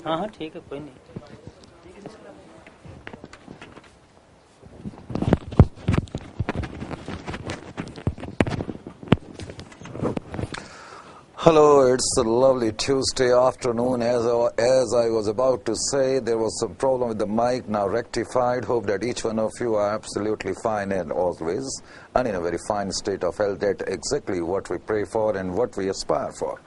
हाँ हाँ ठीक है, कोई नहीं। Hello, it's a lovely Tuesday afternoon. As I was about to say, there was some problem with the mic, now rectified. Hope that each one of you are absolutely fine and always, and in a very fine state of health. That's exactly what we pray for and what we aspire for.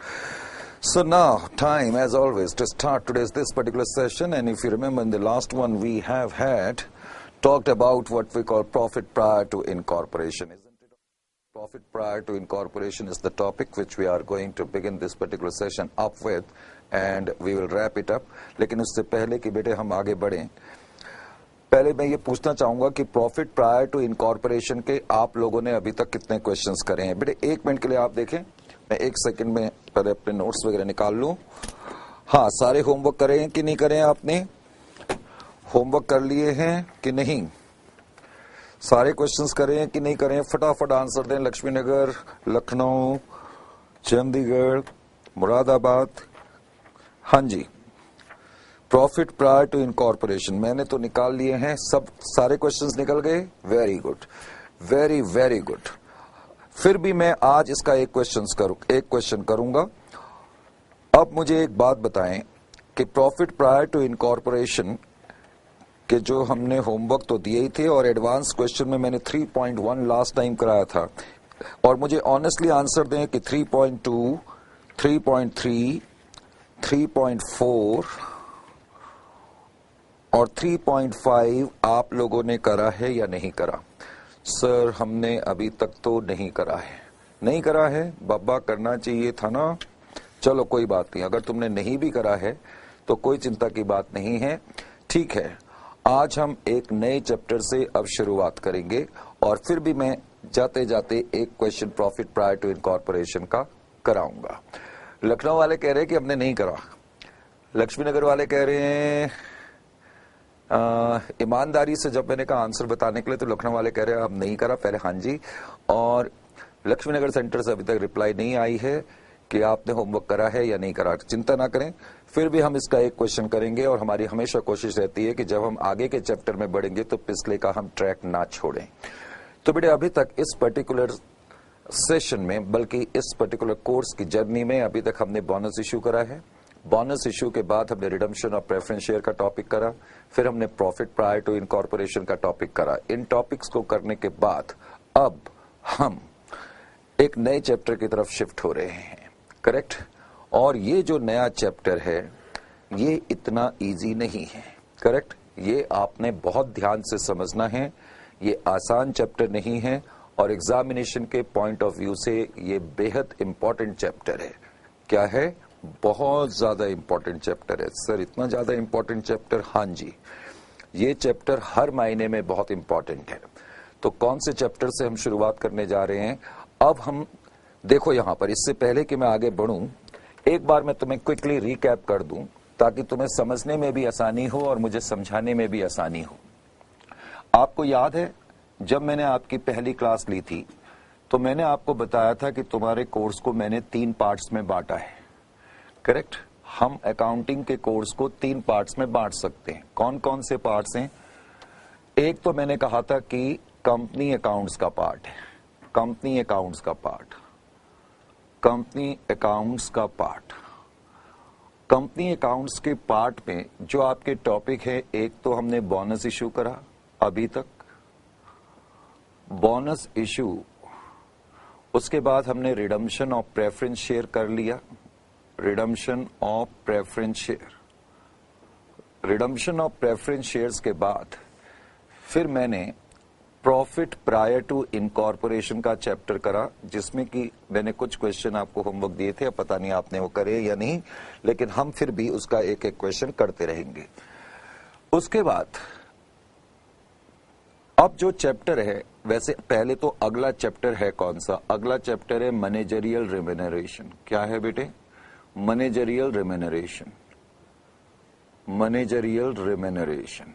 So now, time as always to start this particular session. And if you remember, in the last one we have had talked about what we call profit prior to incorporation. Profit prior to incorporation is the topic which we are going to begin this particular session up with, and we will wrap it up. लेकिन उससे पहले कि बेटे हम आगे बढ़ें, पहले मैं ये पूछना चाहूंगा कि प्रॉफिट प्रायर टू इनकॉर्पोरेशन के आप लोगों ने अभी तक कितने क्वेश्चंस करे हैं। बेटे एक मिनट के लिए आप देखें, मैं एक सेकंड में पहले अपने नोट्स वगैरह निकाल लूं। हाँ, सारे होमवर्क करें कि नहीं करें? आपने होमवर्क कर लिए हैं कि नहीं? सारे क्वेश्चंस करें कि नहीं करें? फटाफट आंसर दें। लक्ष्मी नगर, लखनऊ, चंडीगढ़, मुरादाबाद। हाँ जी, प्रॉफिट प्रायर टू इनकॉर्पोरेशन मैंने तो निकाल लिए हैं। सब सारे क्वेश्चंस निकल गए। Very good, very very good. फिर भी मैं आज इसका एक क्वेश्चन करूंगा। अब मुझे एक बात बताएं कि प्रॉफिट प्रायर टू इनकॉर्पोरेशन कि जो हमने होमवर्क तो दिए ही थे, और एडवांस क्वेश्चन में मैंने 3.1 लास्ट टाइम कराया था, और मुझे ऑनेस्टली आंसर दें कि 3.2, 3.3, 3.4 और 3.5 आप लोगों ने करा है या नहीं करा? सर हमने अभी तक तो नहीं करा है। नहीं करा है बाबा, करना चाहिए था ना। चलो कोई बात नहीं, अगर तुमने नहीं भी करा है तो कोई चिंता की बात नहीं है। ठीक है, आज हम एक नए चैप्टर से अब शुरुआत करेंगे, और फिर भी मैं जाते जाते एक question profit prior to incorporation का कराऊंगा। लखनऊ वाले कह रहे हैं कि हमने नहीं करा। लक्ष्मी नगर वाले कह रहे हैं, ईमानदारी से जब मैंने कहा आंसर बताने के लिए तो लखनऊ वाले कह रहे हैं हम नहीं करा पहले। हाँ जी, और लक्ष्मी नगर सेंटर से अभी तक रिप्लाई नहीं आई है कि आपने होमवर्क करा है या नहीं करा। चिंता ना करें, फिर भी हम इसका एक क्वेश्चन करेंगे, और हमारी हमेशा कोशिश रहती है कि जब हम आगे के चैप्टर में बढ़ेंगे तो पिछले का हम ट्रैक ना छोड़ें। तो बेटे अभी तक इस पर्टिकुलर सेशन में, बल्कि इस पर्टिकुलर कोर्स की जर्नी में, अभी तक हमने बोनस इश्यू करा है। बोनस इश्यू के बाद हमने रिडम्पशन ऑफ प्रेफरेंस शेयर का टॉपिक करा, फिर हमने प्रॉफिट प्रायर टू इनकॉर्पोरेशन का टॉपिक करा। इन टॉपिक्स को करने के बाद अब हम एक नए चैप्टर की तरफ शिफ्ट हो रहे हैं, करेक्ट? और ये जो नया चैप्टर है ये इतना इजी नहीं है, करेक्ट? ये आपने बहुत ध्यान से समझना है। ये आसान चैप्टर नहीं है, और एग्जामिनेशन के पॉइंट ऑफ व्यू से ये बेहद इंपॉर्टेंट चैप्टर है। क्या है? बहुत ज्यादा इंपॉर्टेंट चैप्टर है। सर इतना ज्यादा इंपॉर्टेंट चैप्टर? हाँ जी, ये चैप्टर हर मायने में बहुत इंपॉर्टेंट है। तो कौन से चैप्टर से हम शुरुआत करने जा रहे हैं? अब हम देखो यहां पर, इससे पहले कि मैं आगे बढ़ूं, एक बार मैं तुम्हें क्विकली रिकैप कर दूं ताकि तुम्हें समझने में भी आसानी हो और मुझे समझाने में भी आसानी हो। आपको याद है जब मैंने आपकी पहली क्लास ली थी तो मैंने आपको बताया था कि तुम्हारे कोर्स को मैंने 3 पार्ट्स में बांटा है, करेक्ट? हम अकाउंटिंग के कोर्स को 3 पार्ट्स में बांट सकते हैं। कौन कौन से पार्ट्स हैं? एक तो मैंने कहा था कि कंपनी अकाउंट्स का पार्ट है, कंपनी अकाउंट्स का पार्ट, कंपनी अकाउंट्स का पार्ट। कंपनी अकाउंट्स के पार्ट में जो आपके टॉपिक है, एक तो हमने बोनस इशू करा अभी तक, बोनस इशू। उसके बाद हमने रिडम्पशन ऑफ प्रेफरेंस शेयर कर लिया, redemption of preference share. Redemption of preference shares के बाद फिर मैंने प्रॉफिट प्रायर टू इनकॉर्पोरेशन का चैप्टर करा, जिसमें कि मैंने कुछ क्वेश्चन आपको होमवर्क दिए थे। अब पता नहीं आपने वो करे या नहीं, लेकिन हम फिर भी उसका एक एक क्वेश्चन करते रहेंगे। उसके बाद अब जो चैप्टर है, वैसे पहले तो अगला चैप्टर है कौन सा? अगला चैप्टर है मैनेजरियल रिम्यूनरेशन। क्या है बेटे? Managerial remuneration. Managerial remuneration.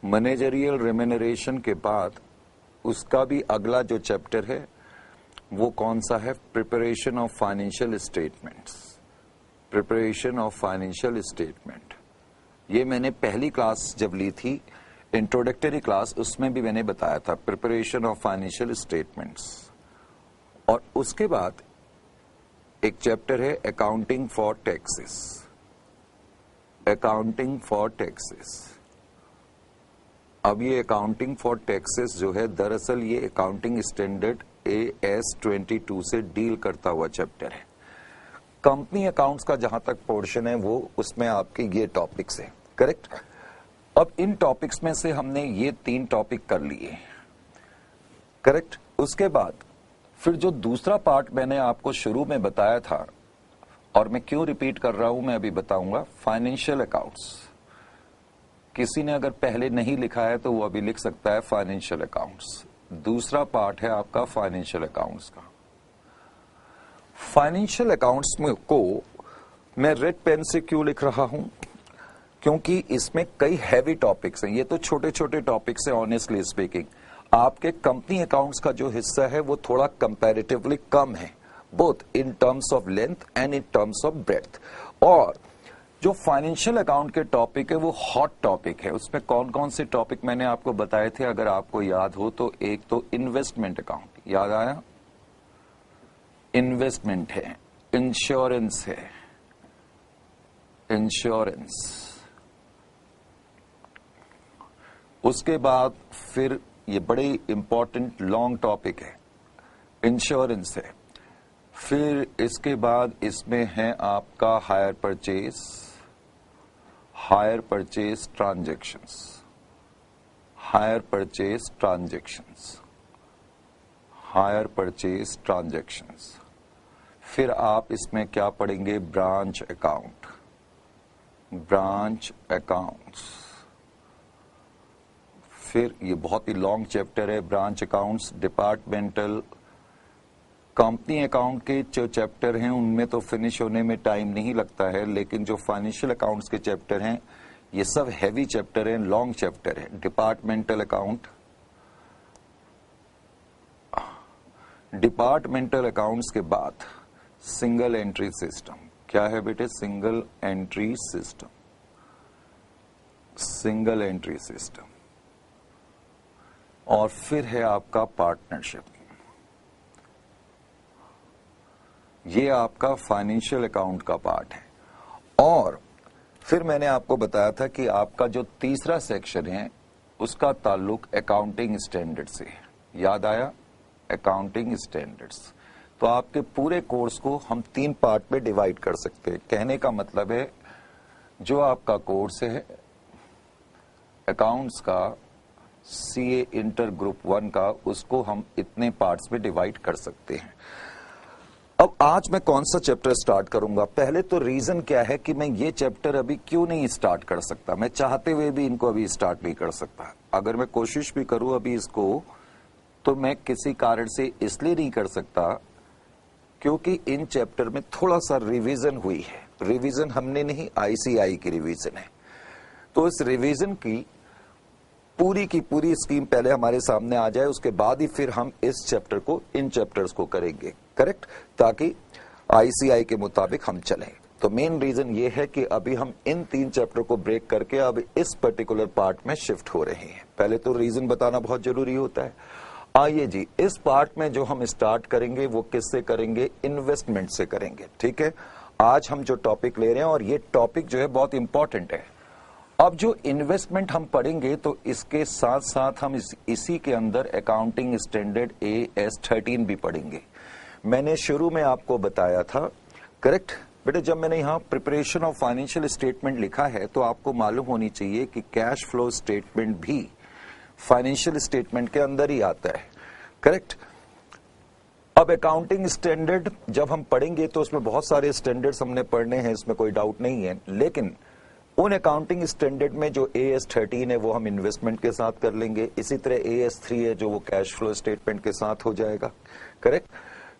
Managerial remuneration के बाद उसका भी अगला जो चैप्टर है वो कौन सा है? Preparation of financial statements. Preparation of financial statement. ये मैंने पहली क्लास जब ली थी, इंट्रोडक्टरी क्लास, उसमें भी मैंने बताया था प्रिपरेशन ऑफ फाइनेंशियल स्टेटमेंट्स। और उसके बाद एक चैप्टर है accounting for taxes. Accounting for taxes. अब ये अकाउंटिंग फॉर टैक्सेस जो है, दरअसल ये अकाउंटिंग स्टैंडर्ड AS 22 से डील करता हुआ चैप्टर है। कंपनी अकाउंट्स का जहां तक पोर्शन है वो उसमें आपके ये टॉपिक्स है, करेक्ट। अब इन टॉपिक्स में से हमने ये 3 टॉपिक कर लिए, करेक्ट। उसके बाद फिर जो दूसरा पार्ट मैंने आपको शुरू में बताया था, और मैं क्यों रिपीट कर रहा हूं मैं अभी बताऊंगा, फाइनेंशियल अकाउंट्स। किसी ने अगर पहले नहीं लिखा है तो वो अभी लिख सकता है फाइनेंशियल अकाउंट्स। दूसरा पार्ट है आपका फाइनेंशियल अकाउंट्स का। फाइनेंशियल अकाउंट्स में को मैं रेड पेन से क्यों लिख रहा हूं, क्योंकि इसमें कई हैवी टॉपिक्स हैं। ये तो छोटे छोटे टॉपिक्स हैं, ऑनेस्टली स्पीकिंग। आपके कंपनी अकाउंट्स का जो हिस्सा है वो थोड़ा कंपैरेटिवली कम है, both in terms of length and in terms of breadth. और जो फाइनेंशियल अकाउंट के टॉपिक है वो हॉट टॉपिक है। उसमें कौन कौन से टॉपिक मैंने आपको बताए थे, अगर आपको याद हो तो एक तो इन्वेस्टमेंट अकाउंट, याद आया, इन्वेस्टमेंट है, इंश्योरेंस है, इंश्योरेंस। उसके बाद फिर ये बड़े इंपॉर्टेंट लॉन्ग टॉपिक है, इंश्योरेंस है। फिर इसके बाद इसमें है आपका hire purchase, hire purchase transactions, hire purchase transactions, hire purchase transactions. फिर आप इसमें क्या पढ़ेंगे, ब्रांच अकाउंट, ब्रांच अकाउंट्स। फिर ये बहुत ही लॉन्ग चैप्टर है, branch accounts. Departmental company account के जो चैप्टर हैं उनमें तो फिनिश होने में टाइम नहीं लगता है, लेकिन जो फाइनेंशियल अकाउंट्स के चैप्टर हैं ये सब हैवी चैप्टर हैं, लॉन्ग चैप्टर है। डिपार्टमेंटल अकाउंट, डिपार्टमेंटल अकाउंट्स के बाद सिंगल एंट्री सिस्टम। क्या है बेटे, single entry system, single entry system. और फिर है आपका पार्टनरशिप। ये आपका फाइनेंशियल अकाउंट का पार्ट है। और फिर मैंने आपको बताया था कि आपका जो तीसरा सेक्शन है उसका ताल्लुक अकाउंटिंग स्टैंडर्ड से है, याद आया, अकाउंटिंग स्टैंडर्ड्स। तो आपके पूरे कोर्स को हम 3 पार्ट में डिवाइड कर सकते हैं। कहने का मतलब है जो आपका कोर्स है अकाउंट्स का, CA इंटर ग्रुप 1 का, उसको हम इतने पार्ट्स में डिवाइड कर सकते हैं। अब आज मैं कौन सा चैप्टर स्टार्ट करूंगा, पहले तो रीजन क्या है कि मैं ये चैप्टर अभी क्यों नहीं स्टार्ट कर सकता। मैं चाहते हुए भी इनको अभी स्टार्ट नहीं कर सकता। अगर मैं कोशिश भी करूं अभी इसको, तो मैं किसी कारण से इसलिए नहीं कर सकता क्योंकि इन चैप्टर में थोड़ा सा रिवीजन हुई है। रिवीजन हमने नहीं, ICI की रिवीजन है। तो इस रिवीजन की पूरी स्कीम पहले हमारे सामने आ जाए, उसके बाद ही फिर हम इस चैप्टर को, इन चैप्टर्स को करेंगे, करेक्ट, ताकि ICI के मुताबिक हम चलें। तो मेन रीजन ये है कि अभी हम इन 3 चैप्टर को ब्रेक करके अब इस पर्टिकुलर पार्ट में शिफ्ट हो रहे हैं। पहले तो रीजन बताना बहुत जरूरी होता है। आइए जी, इस पार्ट में जो हम स्टार्ट करेंगे वो किससे करेंगे, इन्वेस्टमेंट से करेंगे, ठीक है। आज हम जो टॉपिक ले रहे हैं, और ये टॉपिक जो है बहुत इंपॉर्टेंट है। अब जो इन्वेस्टमेंट हम पढ़ेंगे तो इसके साथ साथ हम इसी के अंदर अकाउंटिंग स्टैंडर्ड AS 13 भी पढ़ेंगे। मैंने शुरू में आपको बताया था, करेक्ट बेटे, जब मैंने यहाँ प्रिपरेशन ऑफ फाइनेंशियल स्टेटमेंट लिखा है तो आपको मालूम होनी चाहिए कि कैश फ्लो स्टेटमेंट भी फाइनेंशियल स्टेटमेंट के अंदर ही आता है, करेक्ट। अब अकाउंटिंग स्टैंडर्ड जब हम पढ़ेंगे तो उसमें बहुत सारे स्टैंडर्ड्स हमने पढ़ने हैं, इसमें कोई डाउट नहीं है। लेकिन उन अकाउंटिंग स्टैंडर्ड में जो AS 13 है वो हम इन्वेस्टमेंट के साथ कर लेंगे। इसी तरह AS 3 है जो वो कैश फ्लो स्टेटमेंट के साथ हो जाएगा, करेक्ट।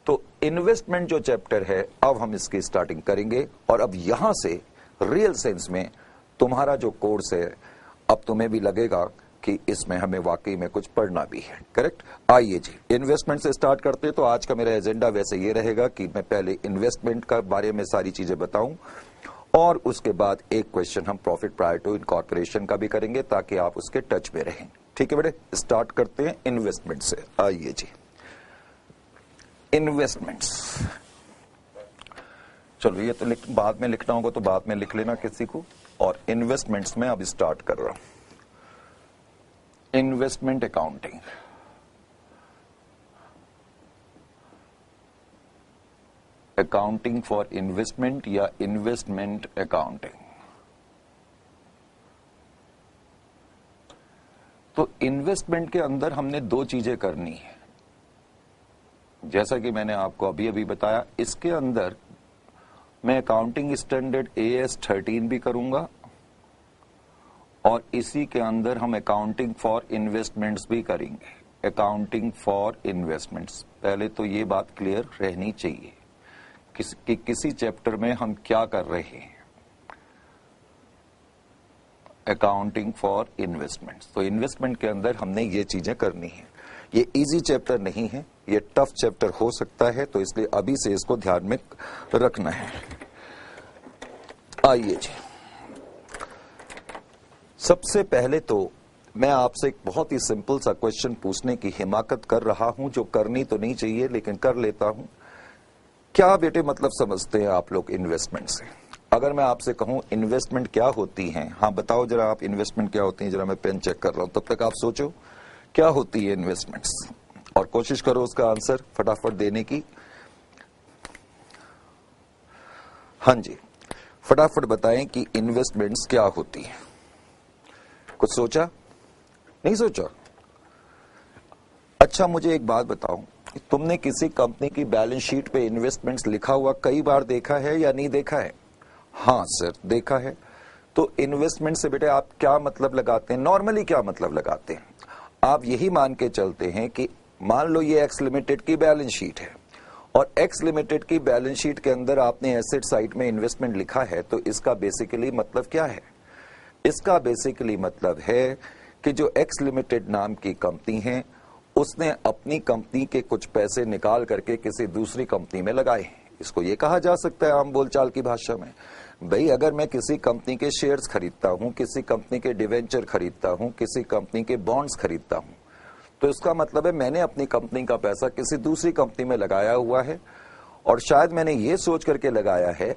तो इन्वेस्टमेंट जो चैप्टर है अब हम इसकी स्टार्टिंग करेंगे। और अब यहां से रियल सेंस में तुम्हारा जो कोर्स है, अब तुम्हें भी लगेगा कि इसमें हमें वाकई में कुछ पढ़ना भी है। करेक्ट। आइए जी इन्वेस्टमेंट से स्टार्ट करते हैं। तो आज का मेरा एजेंडा वैसे ये रहेगा कि मैं पहले इन्वेस्टमेंट का बारे में सारी चीजें बताऊं और उसके बाद एक क्वेश्चन हम प्रॉफिट प्रायर टू इनकॉर्पोरेशन का भी करेंगे ताकि आप उसके टच में रहें। ठीक है बेटे, स्टार्ट करते हैं इन्वेस्टमेंट से। आइए जी इन्वेस्टमेंट्स, चलो ये तो बाद में लिखना होगा तो बाद में लिख लेना किसी को। और इन्वेस्टमेंट्स में अब स्टार्ट कर रहा हूं। Investment accounting, accounting for investment या इन्वेस्टमेंट अकाउंटिंग। तो इन्वेस्टमेंट के अंदर हमने दो चीजें करनी है, जैसा कि मैंने आपको अभी अभी बताया। इसके अंदर मैं अकाउंटिंग स्टैंडर्ड AS 13 भी करूंगा और इसी के अंदर हम अकाउंटिंग फॉर इन्वेस्टमेंट्स भी करेंगे। अकाउंटिंग फॉर इन्वेस्टमेंट्स, पहले तो ये बात क्लियर रहनी चाहिए कि किसी चैप्टर में हम क्या कर रहे हैं। अकाउंटिंग फॉर इन्वेस्टमेंट्स, तो इन्वेस्टमेंट के अंदर हमने ये चीजें करनी है। ये इजी चैप्टर नहीं है, ये टफ चैप्टर हो सकता है, तो इसलिए अभी से इसको ध्यान में रखना है। आइए जी, सबसे पहले तो मैं आपसे एक बहुत ही सिंपल सा क्वेश्चन पूछने की हिमाकत कर रहा हूं, जो करनी तो नहीं चाहिए लेकिन कर लेता हूं। क्या बेटे मतलब समझते हैं आप लोग इन्वेस्टमेंट से? अगर मैं आपसे कहूं इन्वेस्टमेंट क्या होती है, हाँ बताओ जरा आप इन्वेस्टमेंट क्या होती है। जरा मैं पेन चेक कर रहा हूं, तब तक आप सोचो क्या होती है इन्वेस्टमेंट्स और कोशिश करो उसका आंसर फटाफट देने की। हाँ जी, फटाफट बताएं कि इन्वेस्टमेंट्स क्या होती है। कुछ सोचा? नहीं सोचा? अच्छा मुझे एक बात बताओ, तुमने किसी कंपनी की बैलेंस शीट पे इन्वेस्टमेंट्स लिखा हुआ कई बार देखा है या नहीं देखा है? हाँ सर देखा है। तो इन्वेस्टमेंट से बेटे आप क्या मतलब लगाते हैं? नॉर्मली क्या मतलब लगाते हैं? आप यही मान के चलते हैं कि मान लो ये एक्स लिमिटेड की बैलेंस शीट है और एक्स लिमिटेड की बैलेंस शीट के अंदर आपने एसेट साइड में इन्वेस्टमेंट लिखा है, तो इसका बेसिकली मतलब क्या है? इसका बेसिकली मतलब है कि जो एक्स लिमिटेड नाम की कंपनी है उसने अपनी कंपनी के कुछ पैसे निकाल करके किसी दूसरी कंपनी में लगाए। इसको ये कहा जा सकता है आम बोलचाल की भाषा में, भाई अगर मैं किसी कंपनी के शेयर्स खरीदता हूं, किसी कंपनी के डिवेंचर खरीदता हूं, किसी कंपनी के बॉन्ड्स खरीदता हूं, तो इसका मतलब है मैंने अपनी कंपनी का पैसा किसी दूसरी कंपनी में लगाया हुआ है और शायद मैंने ये सोच करके लगाया है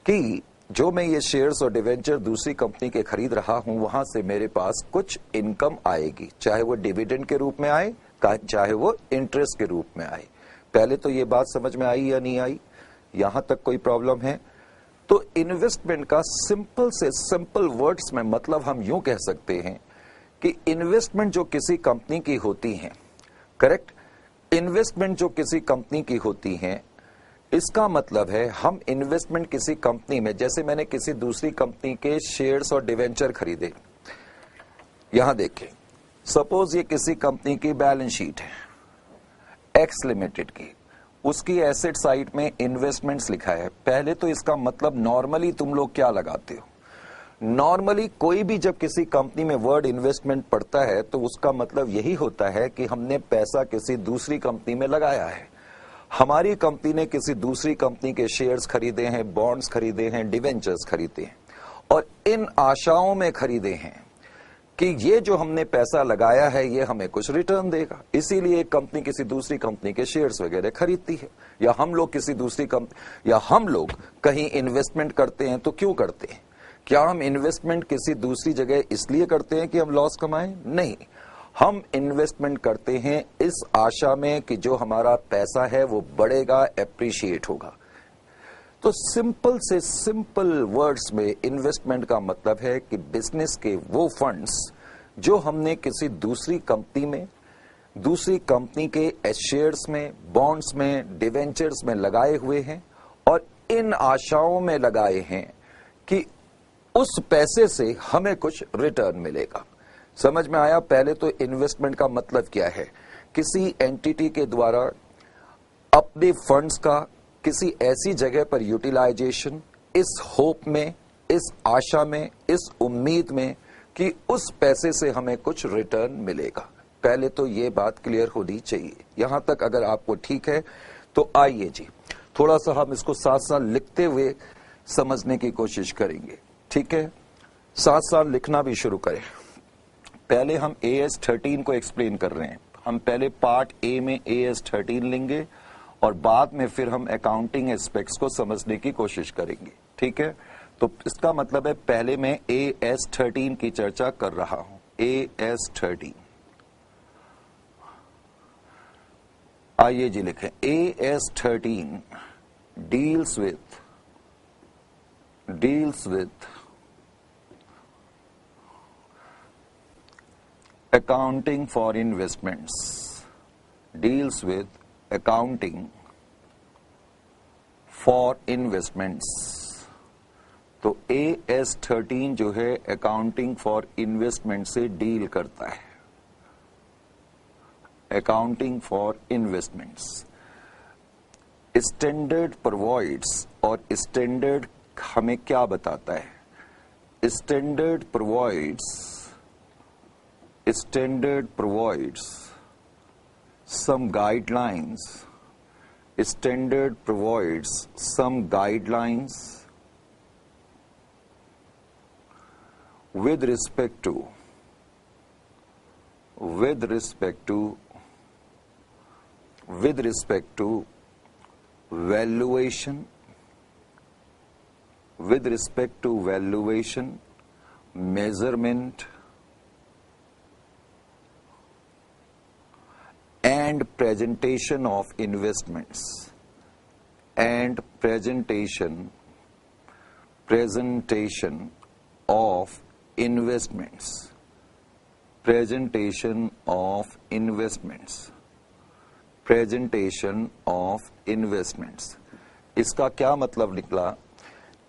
कि जो मैं ये शेयर्स और डिवेंचर दूसरी कंपनी के खरीद रहा हूं वहां से मेरे पास कुछ इनकम आएगी, चाहे वो डिविडेंड के रूप में आए, चाहे वो इंटरेस्ट के रूप में आए। पहले तो ये बात समझ में आई या नहीं आई? यहां तक कोई प्रॉब्लम है? तो इन्वेस्टमेंट का सिंपल से सिंपल वर्ड्स में मतलब हम यूं कह सकते हैं कि इन्वेस्टमेंट जो किसी कंपनी की होती है, करेक्ट, इन्वेस्टमेंट जो किसी कंपनी की होती है, इसका मतलब है हम इन्वेस्टमेंट किसी कंपनी में, जैसे मैंने किसी दूसरी कंपनी के शेयर्स और डिवेंचर खरीदे। यहां देखें, सपोज ये किसी कंपनी की बैलेंस शीट है एक्स लिमिटेड की, उसकी एसेट साइड में इन्वेस्टमेंट्स लिखा है। पहले तो इसका मतलब नॉर्मली तुम लोग क्या लगाते हो? नॉर्मली कोई भी जब किसी कंपनी में वर्ड इन्वेस्टमेंट पड़ता है तो उसका मतलब यही होता है कि हमने पैसा किसी दूसरी कंपनी में लगाया है। हमारी कंपनी ने किसी दूसरी कंपनी के शेयर्स खरीदे हैं, बॉन्ड्स खरीदे हैं, डिवेंचर्स खरीदे हैं और इन आशाओं में खरीदे हैं कि ये जो हमने पैसा लगाया है ये हमें कुछ रिटर्न देगा। इसीलिए एक कंपनी किसी दूसरी कंपनी के शेयर्स वगैरह खरीदती है, या हम लोग किसी दूसरी कंपनी, या हम लोग कहीं इन्वेस्टमेंट करते हैं तो क्यों करते हैं? क्या हम इन्वेस्टमेंट किसी दूसरी जगह इसलिए करते हैं कि हम लॉस कमाएं? नहीं, हम इन्वेस्टमेंट करते हैं इस आशा में कि जो हमारा पैसा है वो बढ़ेगा, एप्रिशिएट होगा। तो सिंपल से सिंपल वर्ड्स में इन्वेस्टमेंट का मतलब है कि बिजनेस के वो फंड्स जो हमने किसी दूसरी कंपनी में, दूसरी कंपनी के शेयर्स में, बॉन्ड्स में, डिवेंचर्स में लगाए हुए हैं और इन आशाओं में लगाए हैं कि उस पैसे से हमें कुछ रिटर्न मिलेगा। समझ में आया? पहले तो इन्वेस्टमेंट का मतलब क्या है? किसी एंटिटी के द्वारा अपने फंड्स का किसी ऐसी जगह पर यूटिलाइजेशन, इस होप में, इस आशा में, इस उम्मीद में कि उस पैसे से हमें कुछ रिटर्न मिलेगा। पहले तो ये बात क्लियर होनी चाहिए। यहां तक अगर आपको ठीक है तो आइए जी थोड़ा सा हम इसको साथ साथ लिखते हुए समझने की कोशिश करेंगे। ठीक है, साथ साथ लिखना भी शुरू करें। पहले हम AS 13 को एक्सप्लेन कर रहे हैं। हम पहले पार्ट ए में AS 13 लेंगे और बाद में फिर हम अकाउंटिंग एस्पेक्ट्स को समझने की कोशिश करेंगे। ठीक है, तो इसका मतलब है पहले मैं AS 13 की चर्चा कर रहा हूं। AS 13, आइए जी लिखें। AS 13 deals with accounting for investments, deals with accounting for investments। तो AS 13 जो है अकाउंटिंग फॉर इन्वेस्टमेंट से डील करता है। Accounting for investments. Standard provides, और स्टैंडर्ड हमें क्या बताता है? Standard provides some guidelines, standard provides some guidelines with respect to valuation, measurement and presentation of investments, इसका क्या मतलब निकला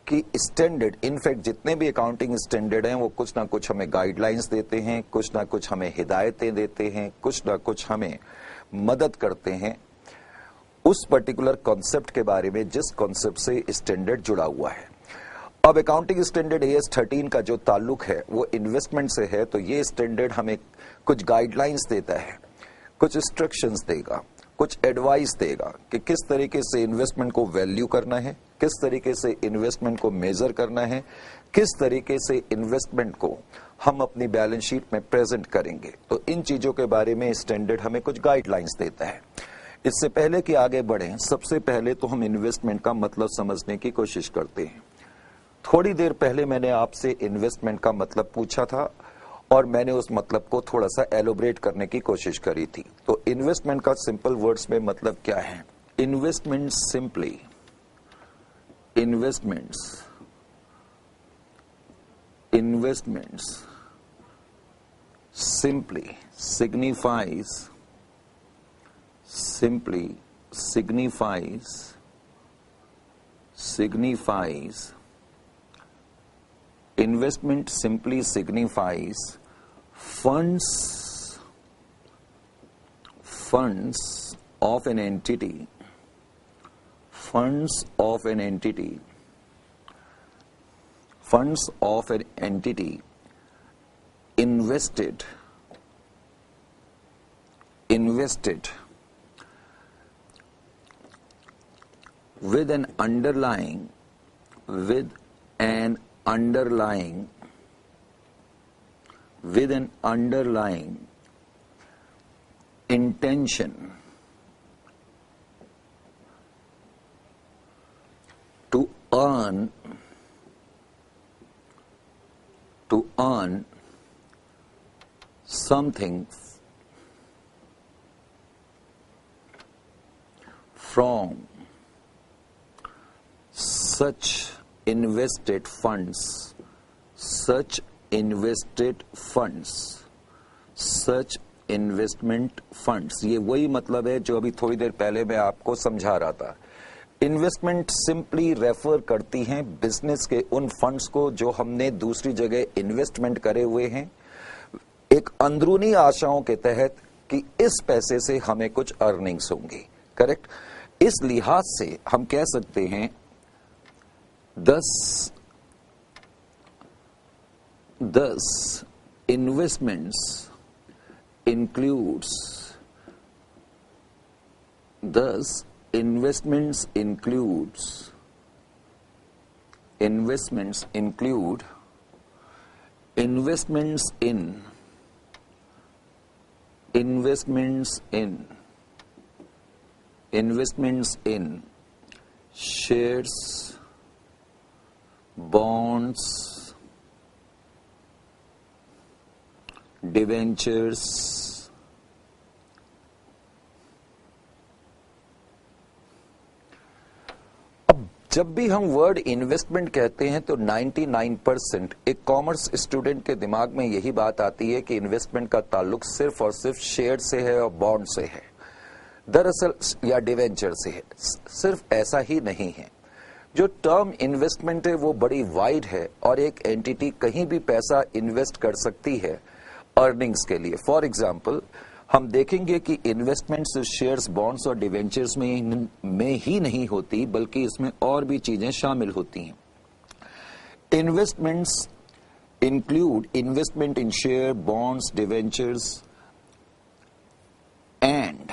कि स्टैंडर्ड, इनफैक्ट जितने भी अकाउंटिंग स्टैंडर्ड हैं वो कुछ ना कुछ हमें गाइडलाइंस देते हैं, कुछ ना कुछ हमें हिदायतें देते हैं, कुछ ना कुछ हमें मदद करते हैं उस पर्टिकुलर कॉन्सेप्ट के बारे में जिस कॉन्सेप्ट से स्टैंडर्ड जुड़ा हुआ है। अब अकाउंटिंग स्टैंडर्ड AS 13 का जो ताल्लुक है वो इन्वेस्टमेंट से है, तो ये स्टैंडर्ड हमें कुछ गाइडलाइंस देता है, कुछ इंस्ट्रक्शंस देगा, कुछ एडवाइस देगा कि किस तरीके से इन्वेस्टमेंट को वैल्यू करना है, किस तरीके से इन्वेस्टमेंट को मेजर करना है, किस तरीके से इन्वेस्टमेंट को हम अपनी बैलेंस शीट में प्रेजेंट करेंगे। तो इन चीजों के बारे में स्टैंडर्ड हमें कुछ गाइडलाइंस देता है। इससे पहले कि आगे बढ़ें, सबसे पहले तो हम इन्वेस्टमेंट का मतलब समझने की कोशिश करते हैं। थोड़ी देर पहले मैंने आपसे इन्वेस्टमेंट का मतलब पूछा था और मैंने उस मतलब को थोड़ा सा एलोबरेट करने की कोशिश करी थी। तो इन्वेस्टमेंट का सिंपल वर्ड्स में मतलब क्या है? Investment simply, investments simply signifies investment simply signifies funds of an entity invested with an underlying intention to earn something from such invested funds, such investment funds. ये वही मतलब है जो अभी थोड़ी देर पहले मैं आपको समझा रहा था। इन्वेस्टमेंट सिंपली रेफर करती हैं बिजनेस के उन फंड्स को जो हमने दूसरी जगह इन्वेस्टमेंट करे हुए हैं, एक अंदरूनी आशाओं के तहत कि इस पैसे से हमें कुछ अर्निंग्स होंगी। करेक्ट? इस लिहाज से हम कह सकते हैं thus investments includes, thus investments include investments in shares, bonds, debentures, अब जब भी हम वर्ड इन्वेस्टमेंट कहते हैं तो 99% एक कॉमर्स स्टूडेंट के दिमाग में यही बात आती है कि इन्वेस्टमेंट का ताल्लुक सिर्फ और सिर्फ शेयर से है और बॉन्ड से है, दरअसल या डिवेंचर से है। सिर्फ ऐसा ही नहीं है। जो टर्म इन्वेस्टमेंट है वो बड़ी वाइड है और एक एंटिटी कहीं भी पैसा इन्वेस्ट कर सकती है अर्निंग्स के लिए। फॉर एग्जांपल हम देखेंगे कि इन्वेस्टमेंट सिर्फ शेयर्स, बॉन्ड्स और डिवेंचर्स में ही नहीं होती, बल्कि इसमें और भी चीजें शामिल होती हैं। Investments include investment in share, bonds, debentures and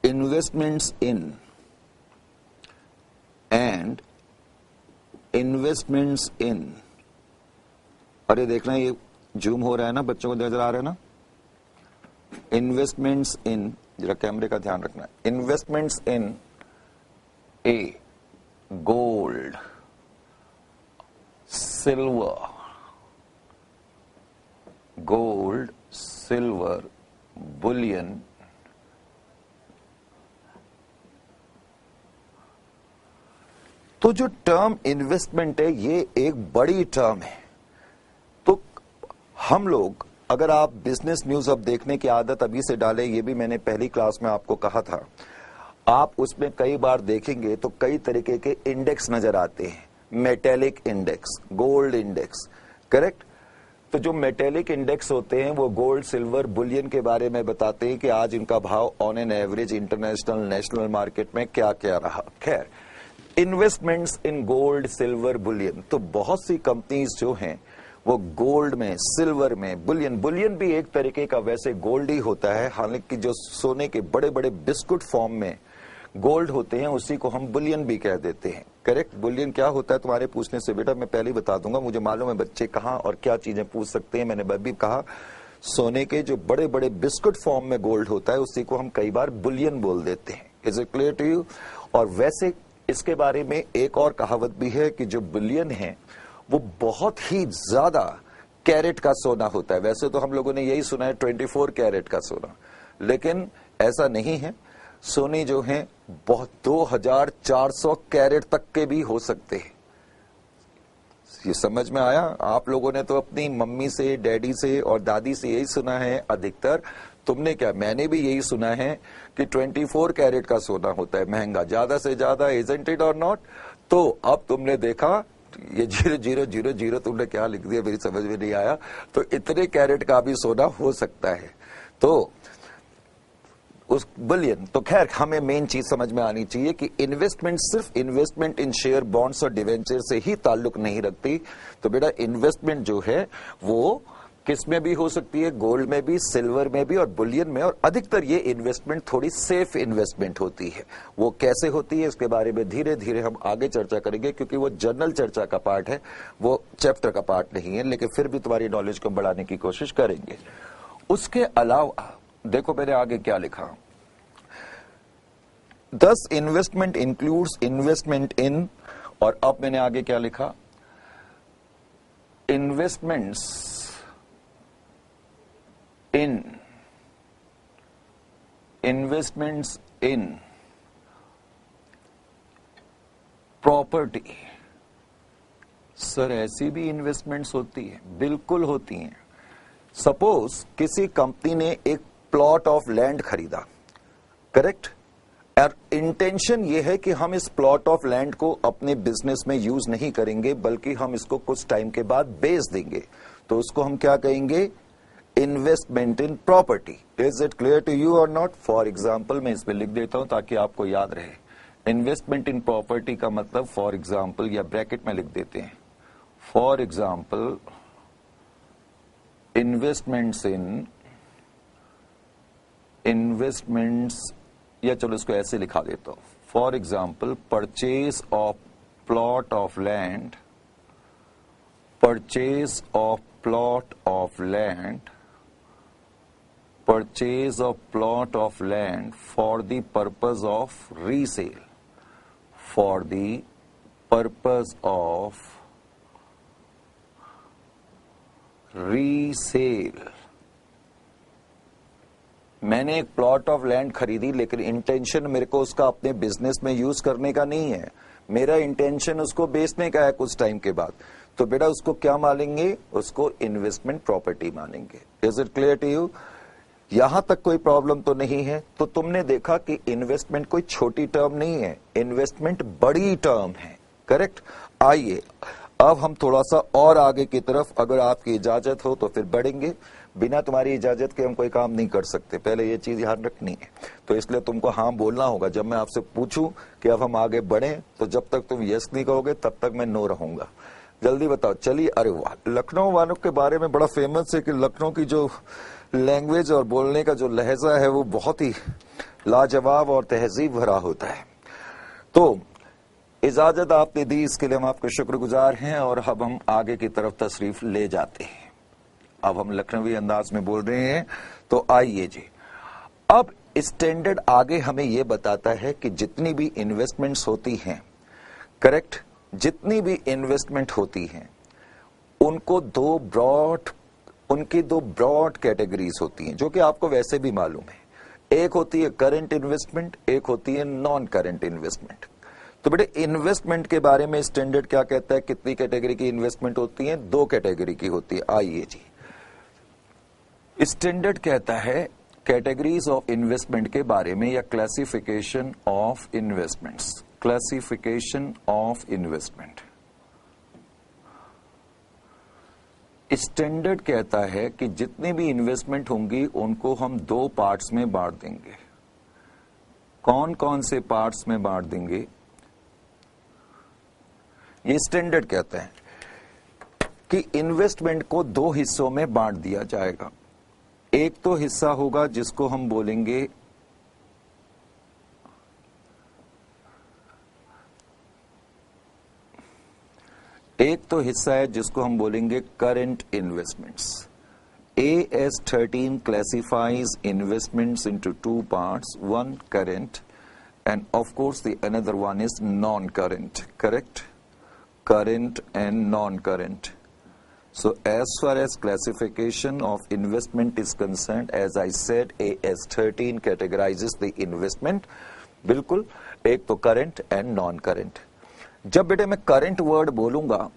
investments in अरे देखना ये जूम हो रहा है ना, बच्चों को नजर आ रहा है ना। इन्वेस्टमेंट्स इन, जरा कैमरे का ध्यान रखना, investments in A gold, silver, Boolean, तो जो टर्म इन्वेस्टमेंट है ये एक बड़ी टर्म है। तो हम लोग, अगर आप बिजनेस न्यूज अब देखने की आदत अभी से डालें, ये भी मैंने पहली क्लास में आपको कहा था, आप उसमें कई बार देखेंगे तो कई तरीके के इंडेक्स नजर आते हैं। Metallic index, gold index, correct. तो जो मेटेलिक इंडेक्स होते हैं वो गोल्ड, सिल्वर, बुलियन के बारे में बताते हैं कि आज इनका भाव on an average international, national market में क्या क्या रहा। खैर, investments in gold, silver, Boolean, तो बहुत सी कंपनीज जो हैं वो गोल्ड में, सिल्वर में, बुलियन भी एक तरीके का वैसे गोल्ड ही होता है, हालांकि जो सोने के बड़े बड़े बिस्कुट फॉर्म में गोल्ड होते हैं उसी को हम बुलियन भी कह देते हैं, करेक्ट। बुलियन क्या होता है तुम्हारे पूछने से बेटा मैं पहले ही बता दूंगा, मुझे मालूम है बच्चे कहाँ और क्या चीजें पूछ सकते हैं। मैंने भी कहा सोने के जो बड़े बड़े बिस्कुट फॉर्म में गोल्ड होता है उसी को हम कई बार बुलियन बोल देते हैं। Is it clear to you? और वैसे इसके बारे में एक और कहावत भी है कि जो बुलियन है वो बहुत ही ज्यादा कैरेट का सोना होता है। वैसे तो हम लोगों ने यही सुना है 24 कैरेट का सोना, लेकिन ऐसा नहीं है। सोने जो हैं बहुत 2400 कैरेट तक के भी हो सकते हैं। ये समझ में आया? आप लोगों ने तो अपनी मम्मी से, डैडी से और दादी से यही सुना है अधिकतर। तुमने क्या, मैंने भी यही सुना है कि 24 कैरेट का सोना होता है महंगा, ज्यादा से ज्यादा, इजंट इट और नॉट? तो अब तुमने देखा ये 0000 तुमने क्या लिख दिया, मेरी समझ में नहीं आया। तो इतने कैरेट का भी सोना हो सकता है। तो उस बुलियन, तो खैर हमें मेन चीज समझ में आनी चाहिए कि इन्वेस्टमेंट सिर्फ इन्वेस्टमेंट इन शेयर, बॉन्ड्स और डिवेंचर से ही ताल्लुक नहीं रखती। तो बेटा इन्वेस्टमेंट जो है वो किस में भी हो सकती है, गोल्ड में भी, सिल्वर में भी और बुलियन में। और अधिकतर ये इन्वेस्टमेंट थोड़ी सेफ इन्वेस्टमेंट होती है। वो कैसे होती है इसके बारे में धीरे धीरे हम आगे चर्चा करेंगे, क्योंकि वो जनरल चर्चा का पार्ट है, वो चैप्टर का पार्ट नहीं है, लेकिन फिर भी तुम्हारी नॉलेज को बढ़ाने की कोशिश करेंगे। उसके अलावा देखो मैंने आगे क्या लिखा, दस इन्वेस्टमेंट इंक्लूड्स इन्वेस्टमेंट इन, और अब मैंने आगे क्या लिखा, इन्वेस्टमेंट्स इन प्रॉपर्टी। सर ऐसी भी इन्वेस्टमेंट्स होती है? बिल्कुल होती हैं। सपोज किसी कंपनी ने एक प्लॉट ऑफ लैंड खरीदा, करेक्ट, और इंटेंशन ये है कि हम इस प्लॉट ऑफ लैंड को अपने बिजनेस में यूज नहीं करेंगे, बल्कि हम इसको कुछ टाइम के बाद बेच देंगे। तो उसको हम क्या कहेंगे, investment in property. Is it clear to you और नॉट? फॉर एग्जाम्पल मैं इसमें लिख देता हूं ताकि आपको याद रहे। इन्वेस्टमेंट इन प्रॉपर्टी का मतलब फॉर एग्जाम्पल, या ब्रैकेट में लिख देते हैं, फॉर एग्जाम्पल इन्वेस्टमेंट्स या चलो इसको ऐसे लिखा देता हूं, for example purchase of plot of land, purchase of plot of land, purchase of plot of land for the purpose of resale, for the purpose of resale. मैंने एक प्लॉट ऑफ लैंड खरीदी, लेकिन इंटेंशन मेरे को उसका अपने business में use करने का नहीं है, मेरा इंटेंशन उसको बेचने का है कुछ टाइम के बाद, तो बेटा उसको क्या मानेंगे, उसको इन्वेस्टमेंट प्रॉपर्टी मानेंगे। Is it clear to you? यहां तक कोई प्रॉब्लम तो नहीं है? तो तुमने देखा कि इन्वेस्टमेंट कोई छोटी टर्म नहीं है, इन्वेस्टमेंट बड़ी टर्म है, करेक्ट। आइए अब हम थोड़ा सा और आगे की तरफ, अगर आपकी इजाजत हो तो फिर बढ़ेंगे, बिना तुम्हारी इजाजत के हम कोई काम नहीं कर सकते, पहले ये चीज ध्यान रखनी है। तो इसलिए तुमको हाँ बोलना होगा, जब मैं आपसे पूछूं कि अब हम आगे बढ़े तो जब तक तुम यस नहीं कहोगे तब तक मैं नो रहूंगा। जल्दी बताओ। चलिए, अरे वाह, लखनऊ वालों के बारे में बड़ा फेमस है कि लखनऊ की जो लैंग्वेज और बोलने का जो लहजा है वो बहुत ही लाजवाब और तहजीब भरा होता है। तो इजाजत आपने दी, इसके लिए हम आपके शुक्रगुजार हैं, और अब हम आगे की तरफ तशरीफ ले जाते हैं। अब हम लखनवी अंदाज में बोल रहे हैं, तो आइए जी। अब स्टैंडर्ड आगे हमें यह बताता है कि जितनी भी इन्वेस्टमेंट्स होती हैं, करेक्ट, जितनी भी इन्वेस्टमेंट होती हैं उनको उनकी दो ब्रॉड कैटेगरीज होती हैं, जो कि आपको वैसे भी मालूम है। एक होती है करंट इन्वेस्टमेंट, एक होती है नॉन करंट इन्वेस्टमेंट। तो बेटे इन्वेस्टमेंट के बारे में स्टैंडर्ड क्या कहता है, कितनी कैटेगरी की इन्वेस्टमेंट होती है? दो कैटेगरी की होती है। आइए जी, स्टैंडर्ड कहता है कैटेगरीज ऑफ इन्वेस्टमेंट के बारे में, या classification of investments, classification of investment. Standard कहता है कि जितनी भी इन्वेस्टमेंट होंगी उनको हम दो पार्ट्स में बांट देंगे। कौन कौन से पार्ट्स में बांट देंगे? ये स्टैंडर्ड कहता है कि इन्वेस्टमेंट को दो हिस्सों में बांट दिया जाएगा। एक तो हिस्सा होगा जिसको हम बोलेंगे current investments. AS13 classifies investments into two parts, one current and of course the another one is non-current, correct? Current and non-current. So as far as classification of investment is concerned, as I said, AS13 categorizes the investment, बिल्कुल, एक तो current and non current. जब बेटे मैं current word बोलूंगा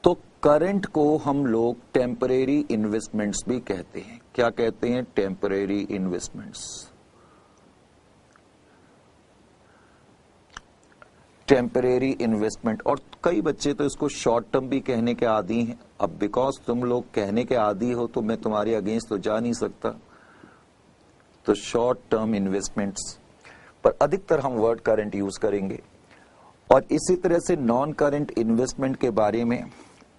तो current को हम लोग टेम्परेरी इन्वेस्टमेंट्स भी कहते हैं। क्या कहते हैं? Temporary investments. टेम्परेरी इन्वेस्टमेंट, और कई बच्चे तो इसको शॉर्ट टर्म भी कहने के आदी हैं। अब बिकॉज तुम लोग कहने के आदी हो तो मैं तुम्हारे अगेंस्ट तो जा नहीं सकता, तो शॉर्ट टर्म इन्वेस्टमेंट्स, पर अधिकतर हम वर्ड करंट यूज करेंगे। और इसी तरह से नॉन करंट इन्वेस्टमेंट के बारे में,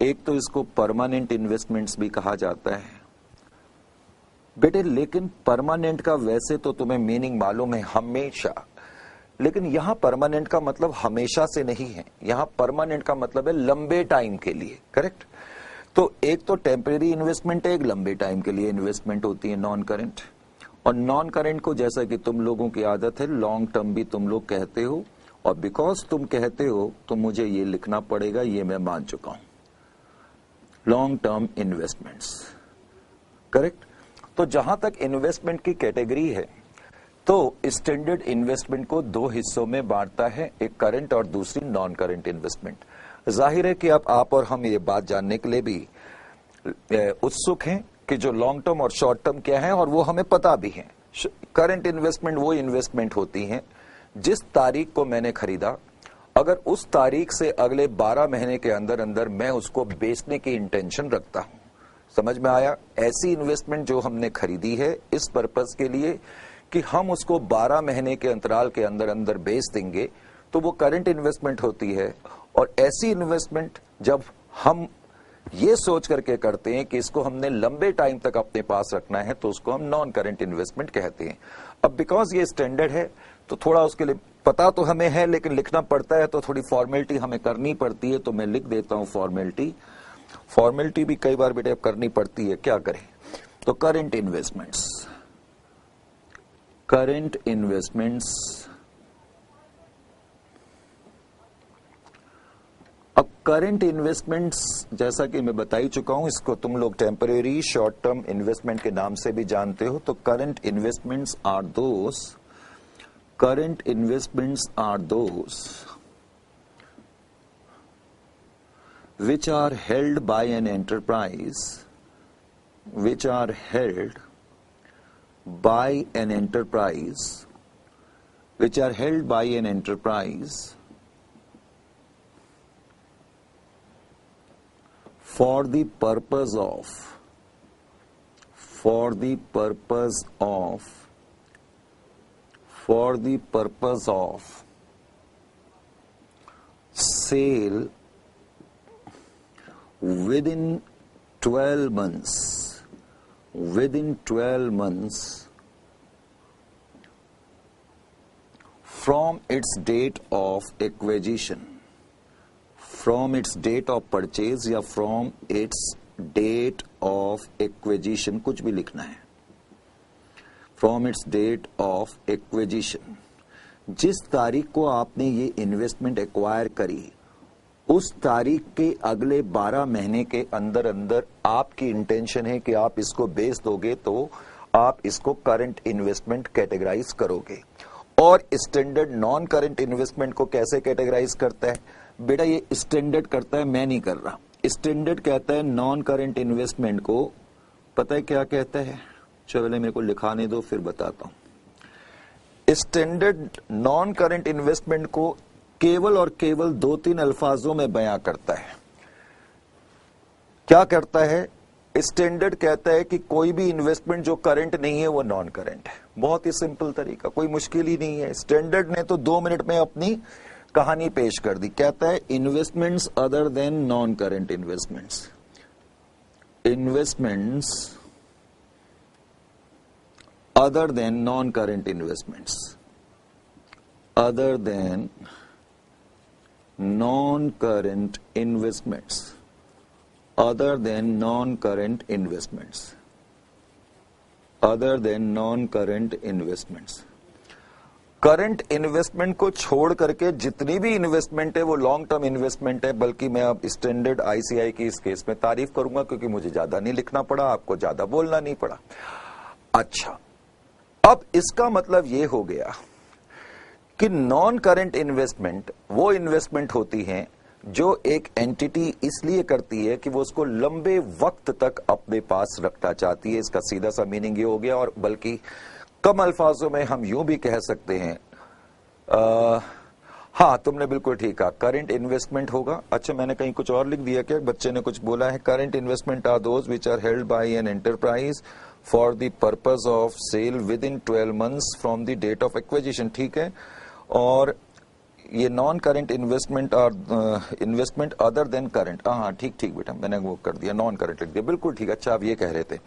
एक तो इसको परमानेंट इन्वेस्टमेंट्स भी कहा जाता है बेटे, लेकिन परमानेंट का वैसे तो तुम्हें मीनिंग मालूम है, हमेशा, लेकिन यहां परमानेंट का मतलब हमेशा से नहीं है, यहां परमानेंट का मतलब है लंबे टाइम के लिए, करेक्ट। तो एक तो टेम्परेरी इन्वेस्टमेंट है, एक लंबे टाइम के लिए इन्वेस्टमेंट होती है नॉन करंट। और नॉन करंट को, जैसा कि तुम लोगों की आदत है, लॉन्ग टर्म भी तुम लोग कहते हो, और बिकॉज तुम कहते हो तो मुझे ये लिखना पड़ेगा, ये मैं मान चुका हूं, लॉन्ग टर्म इन्वेस्टमेंट्स, करेक्ट। तो जहां तक इन्वेस्टमेंट की कैटेगरी है, तो स्टैंडर्ड इन्वेस्टमेंट को दो हिस्सों में बांटता है, एक करंट और दूसरी नॉन करंट इन्वेस्टमेंट। जाहिर है कि अब आप और हम ये बात जानने के लिए भी उत्सुक हैं कि जो लॉन्ग टर्म और शॉर्ट टर्म क्या है, और वो हमें पता भी है। करंट इन्वेस्टमेंट वो इन्वेस्टमेंट होती है जिस तारीख को मैंने खरीदा, अगर उस तारीख से अगले 12 महीने के अंदर अंदर मैं उसको बेचने की इंटेंशन रखता हूं। समझ में आया? ऐसी इन्वेस्टमेंट जो हमने खरीदी है इस पर्पस के लिए कि हम उसको 12 महीने के अंतराल के अंदर अंदर बेच देंगे, तो वो करंट इन्वेस्टमेंट होती है। और ऐसी इन्वेस्टमेंट जब हम ये सोच करके करते हैं कि इसको हमने लंबे टाइम तक अपने पास रखना है तो उसको हम नॉन करेंट इन्वेस्टमेंट कहते हैं। अब बिकॉज ये स्टैंडर्ड है तो थोड़ा उसके लिए पता तो हमें है लेकिन लिखना पड़ता है तो थोड़ी फॉर्मेलिटी हमें करनी पड़ती है, तो मैं लिख देता हूं फॉर्मेलिटी भी कई बार बेटे करनी पड़ती है, क्या करें। तो करेंट इन्वेस्टमेंट्स अब करेंट इन्वेस्टमेंट्स जैसा कि मैं बता ही चुका हूं, इसको तुम लोग टेम्परेरी शॉर्ट टर्म इन्वेस्टमेंट के नाम से भी जानते हो। तो current investments are those which are held by an enterprise for the purpose of sale within 12 months from its date of acquisition, from its date of purchase या from its date of acquisition, कुछ भी लिखना है, from its date of acquisition, जिस तारीख को आपने ये इन्वेस्टमेंट एक्वायर करी उस तारीख के अगले 12 महीने के अंदर अंदर आपकी इंटेंशन है कि आप इसको बेच दोगे तो आप इसको करंट इन्वेस्टमेंट कैटेगराइज करोगे। और स्टैंडर्ड नॉन करंट इन्वेस्टमेंट को कैसे कैटेगराइज करता है बेटा, ये स्टैंडर्ड करता है, मैं नहीं कर रहा। स्टैंडर्ड कहता है नॉन करंट इन्वेस्टमेंट को, पता है क्या कहता है, चलो मेरे को लिखाने दो फिर बताता हूं। स्टैंडर्ड नॉन करंट इन्वेस्टमेंट को केवल और केवल 2-3 अल्फाजों में बयां करता है। क्या करता है? स्टैंडर्ड कहता है कि कोई भी इन्वेस्टमेंट जो करंट नहीं है वो नॉन करंट है। बहुत ही सिंपल तरीका, कोई मुश्किल ही नहीं है। स्टैंडर्ड ने तो 2 मिनट में अपनी कहानी पेश कर दी। कहता है investments other than non current investments other than non-current investments, other than non-current investments, other than non-current investments, other than non-current investments. Current investment को छोड़ करके जितनी भी इन्वेस्टमेंट है वो लॉन्ग टर्म इन्वेस्टमेंट है। बल्कि मैं अब स्टैंडर्ड आईसीआई की इस केस में तारीफ करूंगा क्योंकि मुझे ज्यादा नहीं लिखना पड़ा, आपको ज्यादा बोलना नहीं पड़ा। अच्छा, अब इसका मतलब ये हो गया कि नॉन करंट इन्वेस्टमेंट वो इन्वेस्टमेंट होती हैं जो एक एंटिटी इसलिए करती है कि वो उसको लंबे वक्त तक अपने पास रखना चाहती है। इसका सीधा सा मीनिंग ये हो गया। और बल्कि कम अल्फाजों में हम यूं भी कह सकते हैं, हाँ तुमने बिल्कुल ठीक कहा, करंट इन्वेस्टमेंट होगा। अच्छा, मैंने कहीं कुछ और लिख दिया क्या? बच्चे ने कुछ बोला है, current investment are those which are held by an enterprise for the purpose of sale within 12 months from the date of acquisition. ठीक है। और ये नॉन करंट इन्वेस्टमेंट और इन्वेस्टमेंट अदर देन करंट, हाँ ठीक बेटा, मैंने वो कर दिया, नॉन करंट लिख दिया, बिल्कुल ठीक। अच्छा, आप ये कह रहे थे,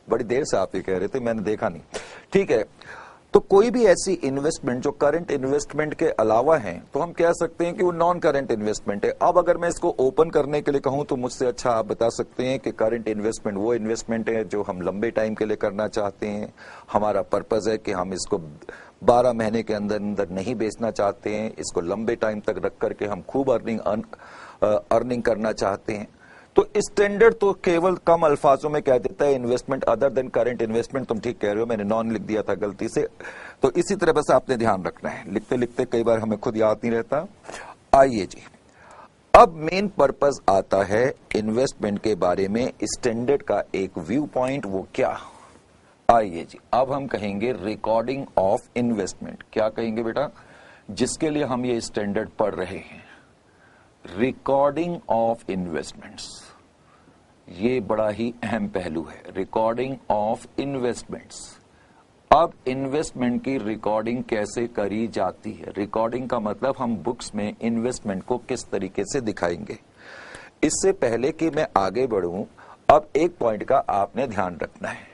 बड़ी देर से आप ये कह रहे थे, मैंने देखा नहीं। ठीक है, तो कोई भी ऐसी इन्वेस्टमेंट जो करंट इन्वेस्टमेंट के अलावा है तो हम कह सकते हैं कि वो नॉन करंट इन्वेस्टमेंट है। अब अगर मैं इसको ओपन करने के लिए कहूं तो मुझसे अच्छा आप बता सकते हैं कि करंट इन्वेस्टमेंट वो इन्वेस्टमेंट है जो हम लंबे टाइम के लिए करना चाहते हैं। हमारा पर्पज है कि हम इसको 12 महीने के अंदर अंदर नहीं बेचना चाहते हैं, इसको लंबे टाइम तक रख करके हम खूब अर्निंग करना चाहते हैं। तो स्टैंडर्ड तो केवल कम अल्फाजों में कह देता है investment other than current investment. तुम ठीक कह रहे हो, मैंने नॉन लिख दिया था गलती से। तो इसी तरह बस आपने ध्यान रखना है, लिखते लिखते कई बार हमें खुद याद नहीं रहता। आइए जी, अब मेन पर्पस आता है इन्वेस्टमेंट के बारे में स्टैंडर्ड का एक व्यू पॉइंट, वो क्या? आइए जी, अब हम कहेंगे रिकॉर्डिंग ऑफ इन्वेस्टमेंट। क्या कहेंगे बेटा? जिसके लिए हम ये स्टैंडर्ड पढ़ रहे हैं, रिकॉर्डिंग ऑफ इन्वेस्टमेंट्स। ये बड़ा ही अहम पहलू है, रिकॉर्डिंग ऑफ इन्वेस्टमेंट्स। अब इन्वेस्टमेंट की रिकॉर्डिंग कैसे करी जाती है? रिकॉर्डिंग का मतलब हम बुक्स में इन्वेस्टमेंट को किस तरीके से दिखाएंगे। इससे पहले कि मैं आगे बढ़ूं, अब एक पॉइंट का आपने ध्यान रखना है।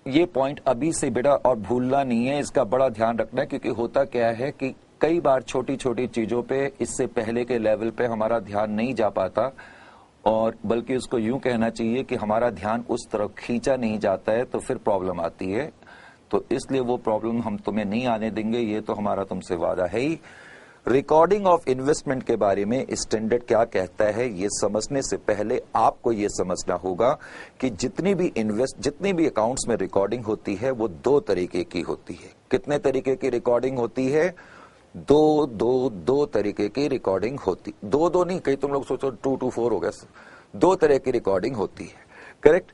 ये पॉइंट अभी से बेटा और भूलना नहीं है, इसका बड़ा ध्यान रखना है, क्योंकि होता क्या है कि कई बार छोटी छोटी चीजों पे इससे पहले के लेवल पे हमारा ध्यान नहीं जा पाता, और बल्कि उसको यूं कहना चाहिए कि हमारा ध्यान उस तरफ खींचा नहीं जाता है, तो फिर प्रॉब्लम आती है। तो इसलिए वो प्रॉब्लम हम तुम्हें नहीं आने देंगे, ये तो हमारा तुमसे वादा है ही। रिकॉर्डिंग ऑफ इन्वेस्टमेंट के बारे में स्टैंडर्ड क्या कहता है, ये समझने से पहले आपको ये समझना होगा कि जितनी भी अकाउंट्स में रिकॉर्डिंग होती है वो दो तरीके की होती है। कितने तरीके की रिकॉर्डिंग होती है? दो तरीके की रिकॉर्डिंग होती, दो नहीं, कई तुम लोग सोचो 2 to 4 हो गया। दो तरह की रिकॉर्डिंग होती है, करेक्ट।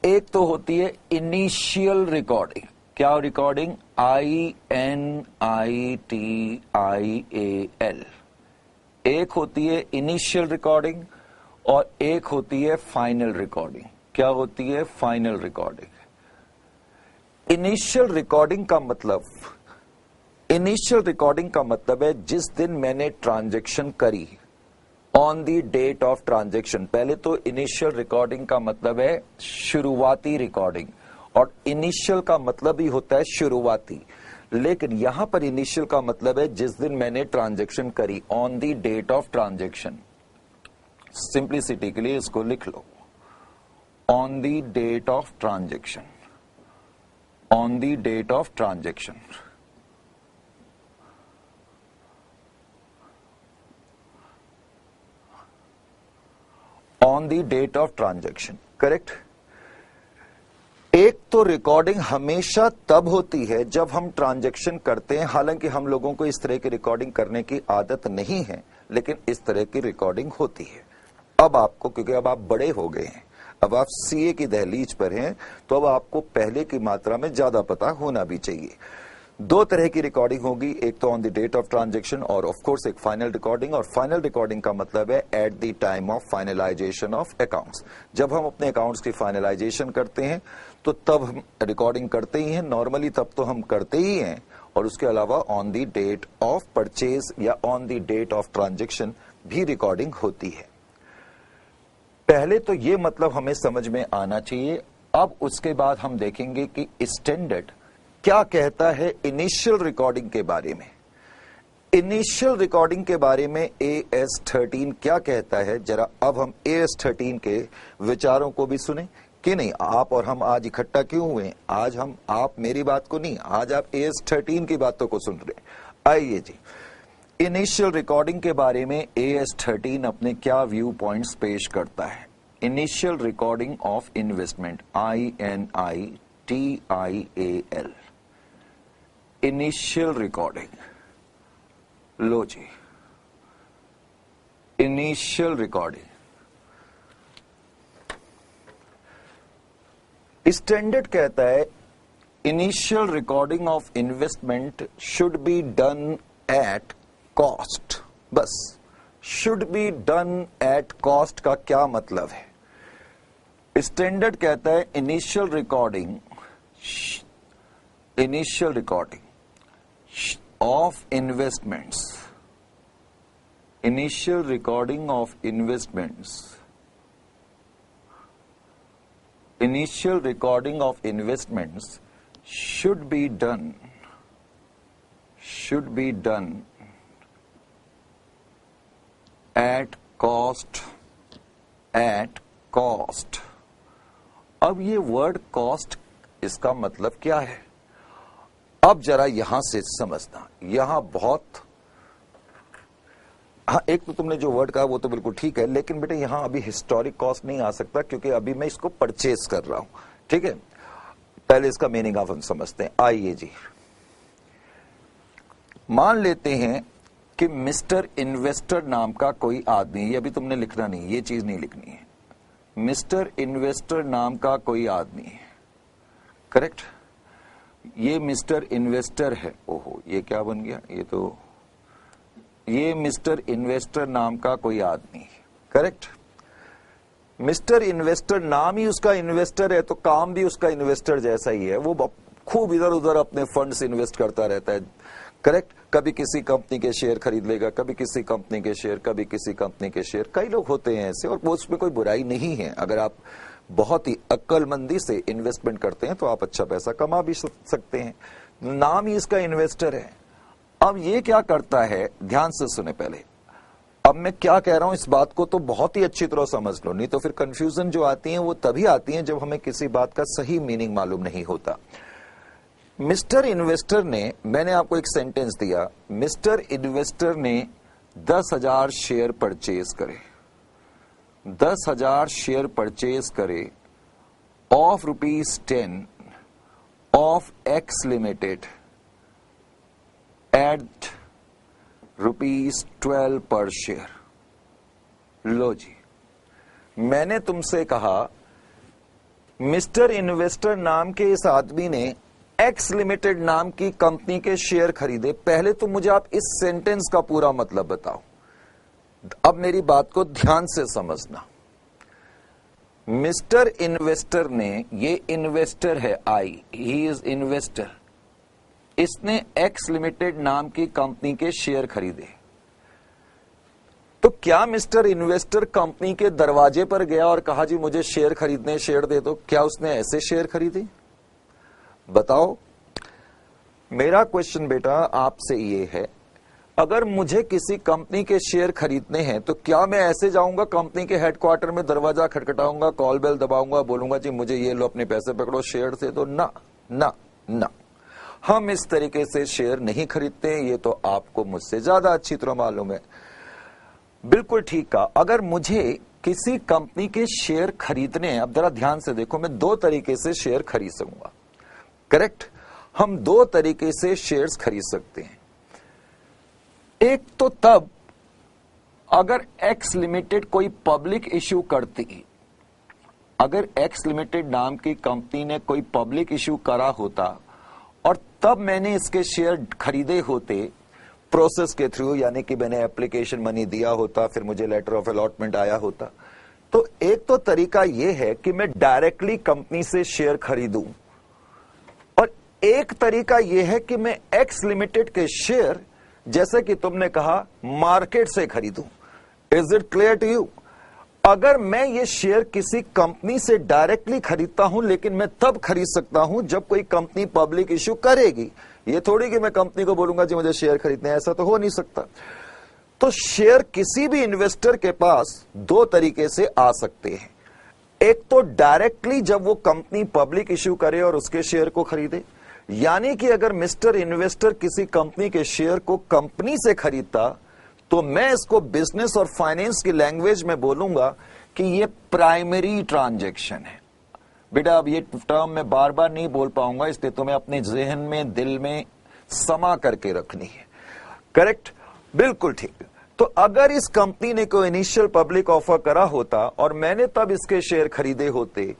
एक तो होती है इनिशियल रिकॉर्डिंग। क्या रिकॉर्डिंग? INITIAL। एक होती है इनिशियल रिकॉर्डिंग और एक होती है फाइनल रिकॉर्डिंग। क्या होती है? Final recording. इनिशियल रिकॉर्डिंग का मतलब है जिस दिन मैंने ट्रांजैक्शन करी, on the date of transaction. पहले तो इनिशियल रिकॉर्डिंग का मतलब है शुरुआती रिकॉर्डिंग, और इनिशियल का मतलब ही होता है शुरुआती, लेकिन यहां पर इनिशियल का मतलब है जिस दिन मैंने ट्रांजैक्शन करी, on the date of transaction. Simplicity के लिए इसको लिख लो, on the date of transaction, on the date of transaction. On the date of transaction, correct. एक तो रिकॉर्डिंग हमेशा तब होती है जब हम ट्रांजैक्शन करते हैं, हालांकि हम लोगों को इस तरह की रिकॉर्डिंग करने की आदत नहीं है, लेकिन इस तरह की रिकॉर्डिंग होती है। अब आपको, क्योंकि अब आप बड़े हो गए हैं, अब आप सीए की दहलीज पर हैं, तो अब आपको पहले की मात्रा में ज्यादा पता होना भी चाहिए। दो तरह की रिकॉर्डिंग होगी, एक तो on the date of transaction और ऑफ कोर्स एक फाइनल रिकॉर्डिंग। और फाइनल रिकॉर्डिंग का मतलब है at the time of finalization of accounts. जब हम अपने अकाउंट्स की फाइनलाइजेशन करते हैं तो तब हम रिकॉर्डिंग करते ही हैं, नॉर्मली तब तो हम करते ही हैं। और उसके अलावा on the date of purchase या on the date of transaction भी रिकॉर्डिंग होती है। पहले तो ये मतलब हमें समझ में आना चाहिए। अब उसके बाद हम देखेंगे कि स्टैंडर्ड क्या कहता है इनिशियल रिकॉर्डिंग के बारे में। इनिशियल रिकॉर्डिंग के बारे में AS13 क्या कहता है, जरा अब हम AS13 के विचारों को भी सुने कि नहीं। आप और हम आज इकट्ठा क्यों हुए? आज हम, आप मेरी बात को नहीं, आज आप AS13 की बातों को सुन रहे हैं। आइए जी, इनिशियल रिकॉर्डिंग के बारे में AS13 अपने क्या व्यू पॉइंट्स पेश करता है। Initial recording of investment, INITIAL। Initial recording, लो जी, इनिशियल रिकॉर्डिंग। स्टैंडर्ड कहता है initial recording of investment should be done at cost. बस, should be done at cost का क्या मतलब है? स्टैंडर्ड कहता है initial recording of investments, initial recording of investments, initial recording of investments should be done at cost। अब ये word cost, इसका मतलब क्या है? अब जरा यहां से समझना, यहां बहुत, हाँ, एक तो तुमने जो वर्ड कहा वो तो बिल्कुल ठीक है, लेकिन बेटे यहां अभी हिस्टोरिक कॉस्ट नहीं आ सकता, क्योंकि अभी मैं इसको परचेज कर रहा हूं। ठीक है, पहले इसका मीनिंग आप हम समझते हैं। आइए जी, मान लेते हैं कि मिस्टर इन्वेस्टर नाम का कोई आदमी, ये अभी तुमने लिखना नहीं, ये चीज नहीं लिखनी है। मिस्टर इन्वेस्टर नाम का कोई आदमी है, करेक्ट। ये मिस्टर इन्वेस्टर है। ओहो, ये क्या बन गया? ये तो, ये मिस्टर इन्वेस्टर नाम का कोई आदमी है, करेक्ट। मिस्टर इन्वेस्टर, नाम ही उसका इन्वेस्टर है, तो काम भी उसका इन्वेस्टर जैसा ही है। वो खूब इधर उधर अपने फंड्स इन्वेस्ट करता रहता है, करेक्ट। कभी किसी कंपनी के शेयर खरीद लेगा, कभी किसी कंपनी के शेयर, कभी किसी कंपनी के शेयर। कई लोग होते हैं ऐसे, और वो उसमें कोई बुराई नहीं है। अगर आप बहुत ही अक्लमंदी से इन्वेस्टमेंट करते हैं तो आप अच्छा पैसा कमा भी सकते हैं। नाम ही इसका इन्वेस्टर है। अब ये क्या करता है, ध्यान से सुने पहले। अब मैं क्या कह रहा हूं इस बात को तो बहुत ही अच्छी तरह समझ लो, नहीं तो फिर कंफ्यूजन जो आती है वो तभी आती है जब हमें किसी बात का सही मीनिंग मालूम नहीं होता। मिस्टर इन्वेस्टर ने, मैंने आपको एक सेंटेंस दिया, मिस्टर इन्वेस्टर ने 10,000 शेयर परचेज करे, 10,000 शेयर परचेज करे of ₹10 of X limited at ₹12 per share. लो जी, मैंने तुमसे कहा मिस्टर इन्वेस्टर नाम के इस आदमी ने एक्स लिमिटेड नाम की कंपनी के शेयर खरीदे। पहले तो मुझे आप इस सेंटेंस का पूरा मतलब बताओ। अब मेरी बात को ध्यान से समझना। मिस्टर इन्वेस्टर ने, ये इन्वेस्टर है, ही इज इन्वेस्टर, इसने एक्स लिमिटेड नाम की कंपनी के शेयर खरीदे। तो क्या मिस्टर इन्वेस्टर कंपनी के दरवाजे पर गया और कहा जी मुझे शेयर खरीदने, शेयर दे दो? क्या उसने ऐसे शेयर खरीदे? बताओ। मेरा क्वेश्चन बेटा आपसे ये है, अगर मुझे किसी कंपनी के शेयर खरीदने हैं तो क्या मैं ऐसे जाऊंगा कंपनी के हेडक्वार्टर में, दरवाजा खटखटाऊंगा, कॉल बेल दबाऊंगा, बोलूंगा जी मुझे ये लो अपने पैसे पकड़ो, शेयर दे दो? ना ना ना, हम इस तरीके से शेयर नहीं खरीदते हैं। ये तो आपको मुझसे ज्यादा अच्छी तरह मालूम है। बिल्कुल ठीक कहा। अगर मुझे किसी कंपनी के शेयर खरीदने हैं, अब जरा ध्यान से देखो, मैं दो तरीके से शेयर खरीद सकूंगा। करेक्ट, हम दो तरीके से शेयर्स खरीद सकते हैं। एक तो तब अगर एक्स लिमिटेड कोई पब्लिक इश्यू करती, अगर एक्स लिमिटेड नाम की कंपनी ने कोई पब्लिक इश्यू करा होता और तब मैंने इसके शेयर खरीदे होते प्रोसेस के थ्रू, यानी कि मैंने एप्लीकेशन मनी दिया होता, फिर मुझे लेटर ऑफ अलॉटमेंट आया होता। तो एक तो तरीका यह है कि मैं डायरेक्टली कंपनी से शेयर खरीदूं, और एक तरीका यह है कि मैं एक्स लिमिटेड के शेयर, जैसे कि तुमने कहा, मार्केट से खरीदूं। Is it clear to you? अगर मैं ये शेयर किसी कंपनी से डायरेक्टली खरीदता हूं, लेकिन मैं तब खरीद सकता हूं जब कोई कंपनी पब्लिक इश्यू करेगी। ये थोड़ी कि मैं कंपनी को बोलूंगा जी मुझे शेयर खरीदने, ऐसा तो हो नहीं सकता। तो शेयर किसी भी इन्वेस्टर के पास दो तरीके से आ सकते हैं। एक तो डायरेक्टली जब वो कंपनी पब्लिक इश्यू करे और उसके शेयर को खरीदे, यानी कि अगर मिस्टर इन्वेस्टर किसी कंपनी के शेयर को कंपनी से खरीदता तो मैं इसको बिजनेस और फाइनेंस की लैंग्वेज में बोलूंगा कि ये प्राइमरी ट्रांजैक्शन है। बेटा अब ये टर्म मैं बार बार नहीं बोल पाऊंगा, इसलिए तुम्हें अपने जहन में, दिल में समा करके रखनी है। करेक्ट, बिल्कुल ठीक। तो अगर इस कंपनी ने कोई इनिशियल पब्लिक ऑफर करा होता और मैंने तब इसके शेयर खरीदे होते,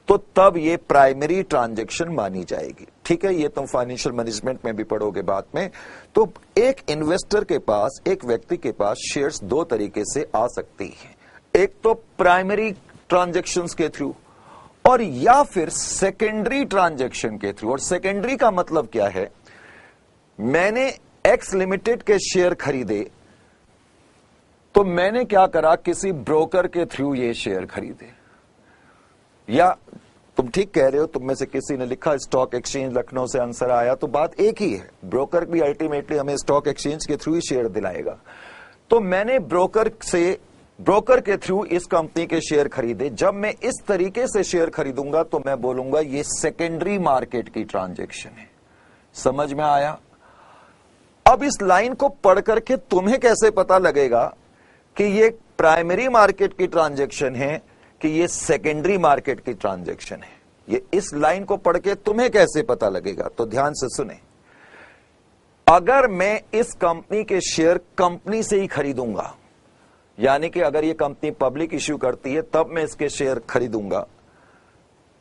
तो तब ये प्राइमरी ट्रांजैक्शन मानी जाएगी। ठीक है, ये तुम फाइनेंशियल मैनेजमेंट में भी पढ़ोगे बाद में। तो एक इन्वेस्टर के पास, एक व्यक्ति के पास शेयर्स दो तरीके से आ सकती हैं। एक तो प्राइमरी ट्रांजैक्शंस के थ्रू, और या फिर सेकेंडरी ट्रांजैक्शन के थ्रू। और सेकेंडरी का मतलब क्या है? मैंने एक्स लिमिटेड के शेयर खरीदे, तो मैंने क्या करा, किसी ब्रोकर के थ्रू ये शेयर खरीदे। या तुम ठीक कह रहे हो, तुम में से किसी ने लिखा स्टॉक एक्सचेंज लखनऊ से आंसर आया, तो बात एक ही है। ब्रोकर भी अल्टीमेटली हमें स्टॉक एक्सचेंज के थ्रू ही शेयर दिलाएगा। तो मैंने ब्रोकर के थ्रू इस कंपनी के शेयर खरीदे। जब मैं इस तरीके से शेयर खरीदूंगा तो मैं बोलूंगा ये सेकेंडरी मार्केट की ट्रांजैक्शन है। समझ में आया? अब इस लाइन को पढ़ करके तुम्हें कैसे पता लगेगा कि ये प्राइमरी मार्केट की ट्रांजैक्शन है कि ये सेकेंडरी मार्केट की ट्रांजैक्शन है? ये इस लाइन को पढ़ के तुम्हें कैसे पता लगेगा? तो ध्यान से सुने। अगर मैं इस कंपनी के शेयर कंपनी से ही खरीदूंगा, यानी कि अगर ये कंपनी पब्लिक इश्यू करती है तब मैं इसके शेयर खरीदूंगा,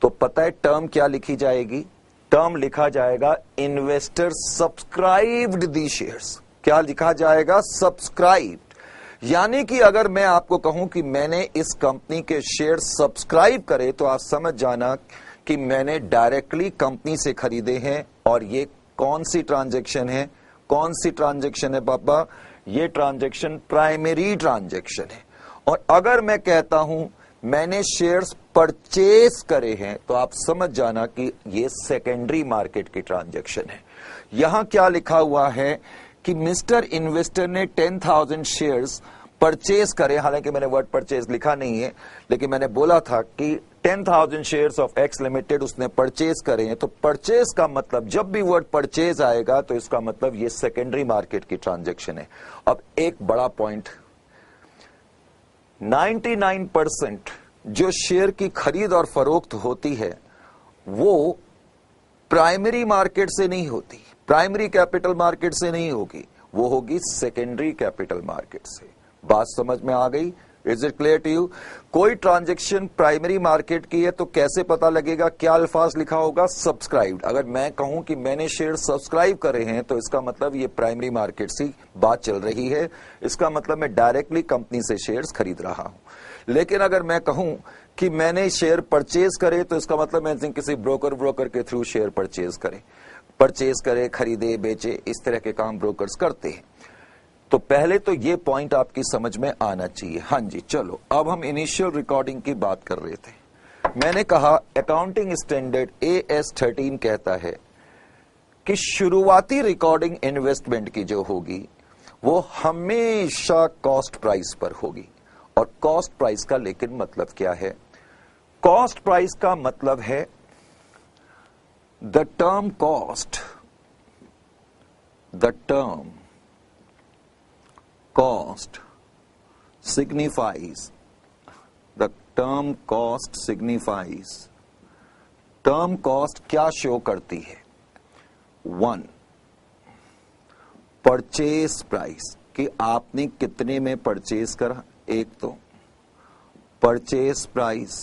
तो पता है टर्म क्या लिखी जाएगी? टर्म लिखा जाएगा इन्वेस्टर सब्सक्राइब्ड दी शेयर्स। क्या लिखा जाएगा? सब्सक्राइब्ड। यानी कि अगर मैं आपको कहूं कि मैंने इस कंपनी के शेयर सब्सक्राइब करे, तो आप समझ जाना कि मैंने डायरेक्टली कंपनी से खरीदे हैं। और ये कौन सी ट्रांजैक्शन है? कौन सी ट्रांजैक्शन है पापा? ये ट्रांजैक्शन प्राइमरी ट्रांजैक्शन है। और अगर मैं कहता हूं मैंने शेयर्स परचेज करे हैं तो आप समझ जाना कि ये सेकेंडरी मार्केट की ट्रांजैक्शन है। यहां क्या लिखा हुआ है कि मिस्टर इन्वेस्टर ने 10,000 शेयर्स परचेज करे, हालांकि मैंने वर्ड परचेज लिखा नहीं है, लेकिन मैंने बोला था कि 10,000 शेयर्स ऑफ एक्स लिमिटेड उसने परचेज करे हैं। तो परचेज का मतलब, जब भी वर्ड परचेज आएगा तो इसका मतलब ये सेकेंडरी मार्केट की ट्रांजैक्शन है। अब एक बड़ा पॉइंट, 99% जो शेयर की खरीद और फरोख्त होती है वो प्राइमरी मार्केट से नहीं होती, प्राइमरी कैपिटल मार्केट से नहीं होगी, वो होगी सेकेंडरी कैपिटल मार्केट से। बात समझ में आ गई? Is it clear to you? कोई ट्रांजैक्शन प्राइमरी मार्केट की है तो कैसे पता लगेगा? क्या अल्फाज लिखा होगा? सब्सक्राइब्ड। अगर मैं कहूं कि मैंने शेयर सब्सक्राइब करे हैं तो इसका मतलब ये प्राइमरी मार्केट से बात चल रही है, इसका मतलब मैं डायरेक्टली कंपनी से शेयर्स खरीद रहा हूं। लेकिन अगर मैं कहूं कि मैंने शेयर परचेज करे तो इसका मतलब मैं किसी ब्रोकर के थ्रू शेयर परचेज करे, खरीदे, बेचे, इस तरह के काम ब्रोकर्स करते हैं। तो पहले तो ये पॉइंट आपकी समझ में आना चाहिए। हाँ जी, चलो अब हम इनिशियल रिकॉर्डिंग की बात कर रहे थे। मैंने कहा अकाउंटिंग स्टैंडर्ड AS 13 कहता है कि शुरुआती रिकॉर्डिंग इन्वेस्टमेंट की जो होगी वो हमेशा कॉस्ट प्राइस पर होगी। और कॉस्ट प्राइस का लेकिन मतलब क्या है? कॉस्ट प्राइस का मतलब है the term cost, the term cost signifies, the term cost signifies, term cost क्या शो करती है? 1 परचेज प्राइस, कि आपने कितने में परचेज करा, एक तो परचेज प्राइस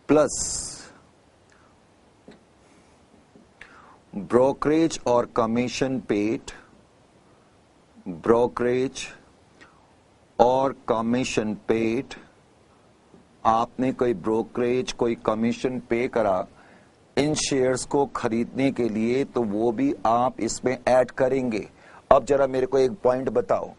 प्लस ब्रोकरेज और कमीशन पेड, ब्रोकरेज और कमीशन पेड, आपने कोई ब्रोकरेज कोई कमीशन पे करा इन शेयर्स को खरीदने के लिए तो वो भी आप इसमें ऐड करेंगे। अब जरा मेरे को एक पॉइंट बताओ,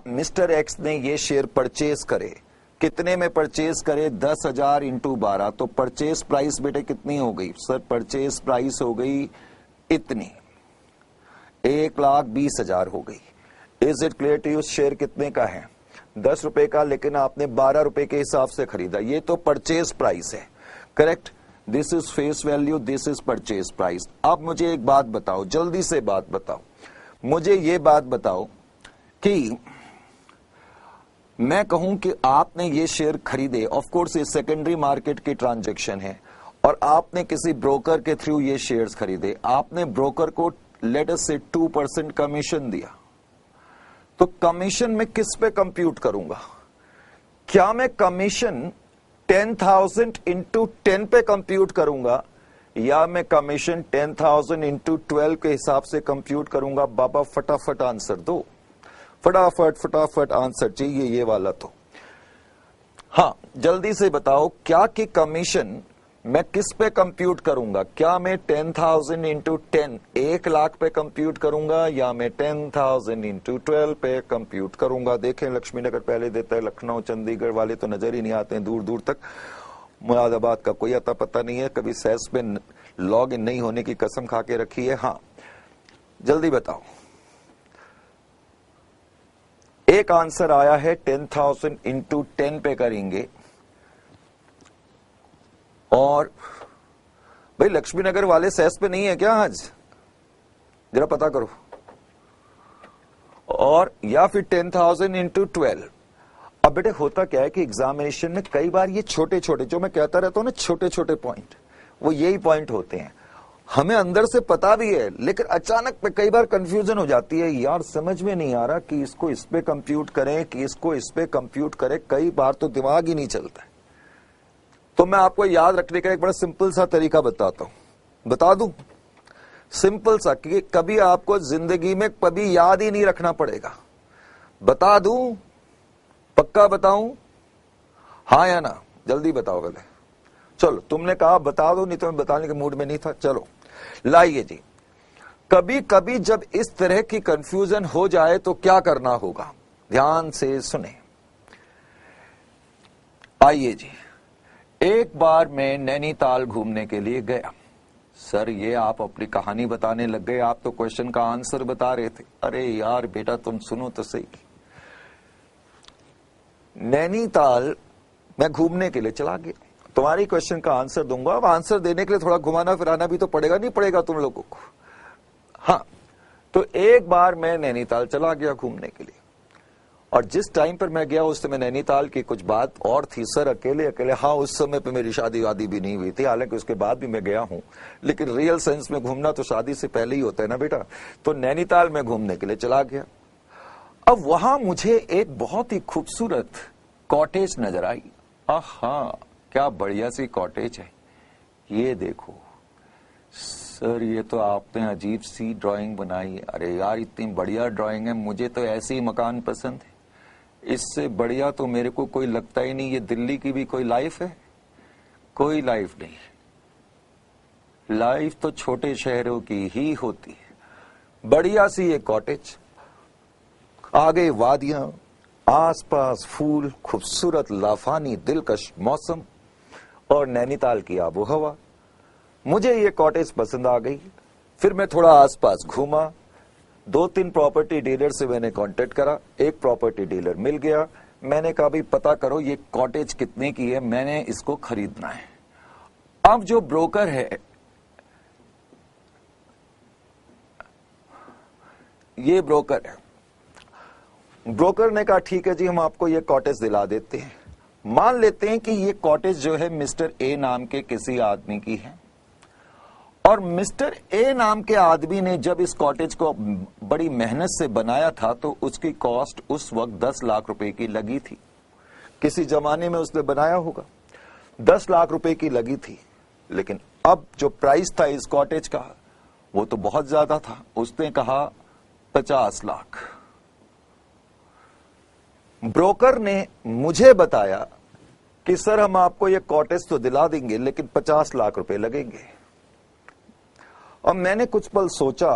मिस्टर एक्स ने ये शेयर परचेज करे, कितने में परचेज करे? 10,000 इंटू 12, तो परचेज प्राइस बेटे कितनी हो गई? सर परचेज प्राइस हो गई इतनी, 1,20,000 हो गई। Is it clear to you? Share कितने का है? 10 रुपए का, लेकिन आपने 12 रुपए के हिसाब से खरीदा, ये तो परचेज प्राइस है, correct? This is face value, this is purchase price. अब मुझे एक बात बताओ, जल्दी से बात बताओ, मुझे ये बात बताओ कि मैं कहूं कि आपने ये शेयर खरीदे, ऑफ कोर्स ये सेकेंडरी मार्केट की ट्रांजैक्शन है, और आपने किसी ब्रोकर के थ्रू ये शेयर्स खरीदे, आपने ब्रोकर को लेट अस से 2% कमीशन दिया, तो कमीशन में किस पे कंप्यूट करूंगा? क्या मैं कमीशन 10,000 इंटू 10 पे कंप्यूट करूंगा, या मैं कमीशन 10,000 इंटू 12 के हिसाब से कंप्यूट करूंगा? बाबा फटाफट आंसर दो, फटाफट आंसर चाहिए ये वाला। तो हाँ, जल्दी से बताओ, क्या कि कमीशन मैं किस पे कंप्यूट करूंगा? क्या मैं 10,000 इंटू 10 1,00,000 पे कंप्यूट करूंगा, या मैं 10,000 इंटू 12 पे कंप्यूट करूंगा? देखें, लक्ष्मी नगर पहले देता है, लखनऊ चंडीगढ़ वाले तो नजर ही नहीं आते हैं दूर दूर तक, मुरादाबाद का कोई अता पता नहीं है, कभी सेस पे लॉग इन नहीं होने की कसम खा के रखी है। हाँ जल्दी बताओ, एक आंसर आया है 10,000 इंटू 10 पे करेंगे, और भाई लक्ष्मी नगर वाले सेस पे नहीं है क्या आज? जरा पता करो। और या फिर 10,000 इंटू 12। अब बेटे होता क्या है कि एग्जामिनेशन में कई बार ये छोटे छोटे, जो मैं कहता रहता हूं ना, छोटे छोटे पॉइंट, वो यही पॉइंट होते हैं, हमें अंदर से पता भी है, लेकिन अचानक पे कई बार कंफ्यूजन हो जाती है, यार समझ में नहीं आ रहा कि इसको इस पे कंप्यूट करें कि इसको इस पे कंप्यूट करें, कई बार तो दिमाग ही नहीं चलता है। तो मैं आपको याद रखने का एक बड़ा सिंपल सा तरीका बताता हूं, बता दूं? सिंपल सा, कि कभी आपको जिंदगी में कभी याद ही नहीं रखना पड़ेगा। बता दूं? पक्का बताऊं? हाँ या ना? जल्दी बताओ पहले। चलो तुमने कहा बता दो, नहीं तो मैं बताने के मूड में नहीं था। चलो लाइए जी, कभी कभी जब इस तरह की कंफ्यूजन हो जाए तो क्या करना होगा, ध्यान से सुने। आइए जी, एक बार मैं नैनीताल घूमने के लिए गया। सर ये आप अपनी कहानी बताने लग गए, आप तो क्वेश्चन का आंसर बता रहे थे। अरे यार बेटा तुम सुनो तो सही। नैनीताल मैं घूमने के लिए चला गया, तुम्हारी क्वेश्चन का आंसर दूंगा। अब आंसर देने के लिए थोड़ा घुमाना फिराना भी तो पड़ेगा, नहीं पड़ेगा तुम लोगों को? हाँ, तो एक बार मैं नैनीताल चला गया घूमने के लिए, और जिस टाइम पर मैं गया उस समय नैनीताल की कुछ बात और थी। सर अकेले अकेले, हाँ उस समय पे मेरी शादी वादी भी नहीं हुई थी, हालांकि उसके बाद भी मैं गया हूं, लेकिन रियल सेंस में घूमना तो शादी से पहले ही होता है ना बेटा। तो नैनीताल में घूमने के लिए चला गया। अब वहां मुझे एक बहुत ही खूबसूरत कॉटेज नजर आई। आहा क्या बढ़िया सी कॉटेज है, ये देखो। सर ये तो आपने अजीब सी ड्राइंग बनाई। अरे यार इतनी बढ़िया ड्राइंग है, मुझे तो ऐसे ही मकान पसंद है, इससे बढ़िया तो मेरे को कोई लगता ही नहीं। ये दिल्ली की भी कोई लाइफ है? कोई लाइफ नहीं। लाइफ तो छोटे शहरों की ही होती है। बढ़िया सी ये कॉटेज, आगे वादियां, आसपास फूल, खूबसूरत लाफानी दिलकश मौसम और नैनीताल की आबो हवा। मुझे ये कॉटेज पसंद आ गई। फिर मैं थोड़ा आसपास घूमा, 2-3 प्रॉपर्टी डीलर से मैंने कांटेक्ट करा, एक प्रॉपर्टी डीलर मिल गया। मैंने कहा भाई पता करो ये कॉटेज कितने की है, मैंने इसको खरीदना है। अब जो ब्रोकर है, ये ब्रोकर है, ब्रोकर ने कहा ठीक है जी हम आपको ये कॉटेज दिला देते हैं। मान लेते हैं कि ये कॉटेज जो है मिस्टर ए नाम के किसी आदमी की है, और मिस्टर ए नाम के आदमी ने जब इस कॉटेज को बड़ी मेहनत से बनाया था तो उसकी कॉस्ट उस वक्त 10 लाख रुपए की लगी थी। किसी जमाने में उसने बनाया होगा, 10 लाख रुपए की लगी थी। लेकिन अब जो प्राइस था इस कॉटेज का वो तो बहुत ज्यादा था। उसने कहा 50 लाख। ब्रोकर ने मुझे बताया कि सर हम आपको ये कॉटेज तो दिला देंगे लेकिन 50 लाख रुपए लगेंगे। और मैंने कुछ पल सोचा,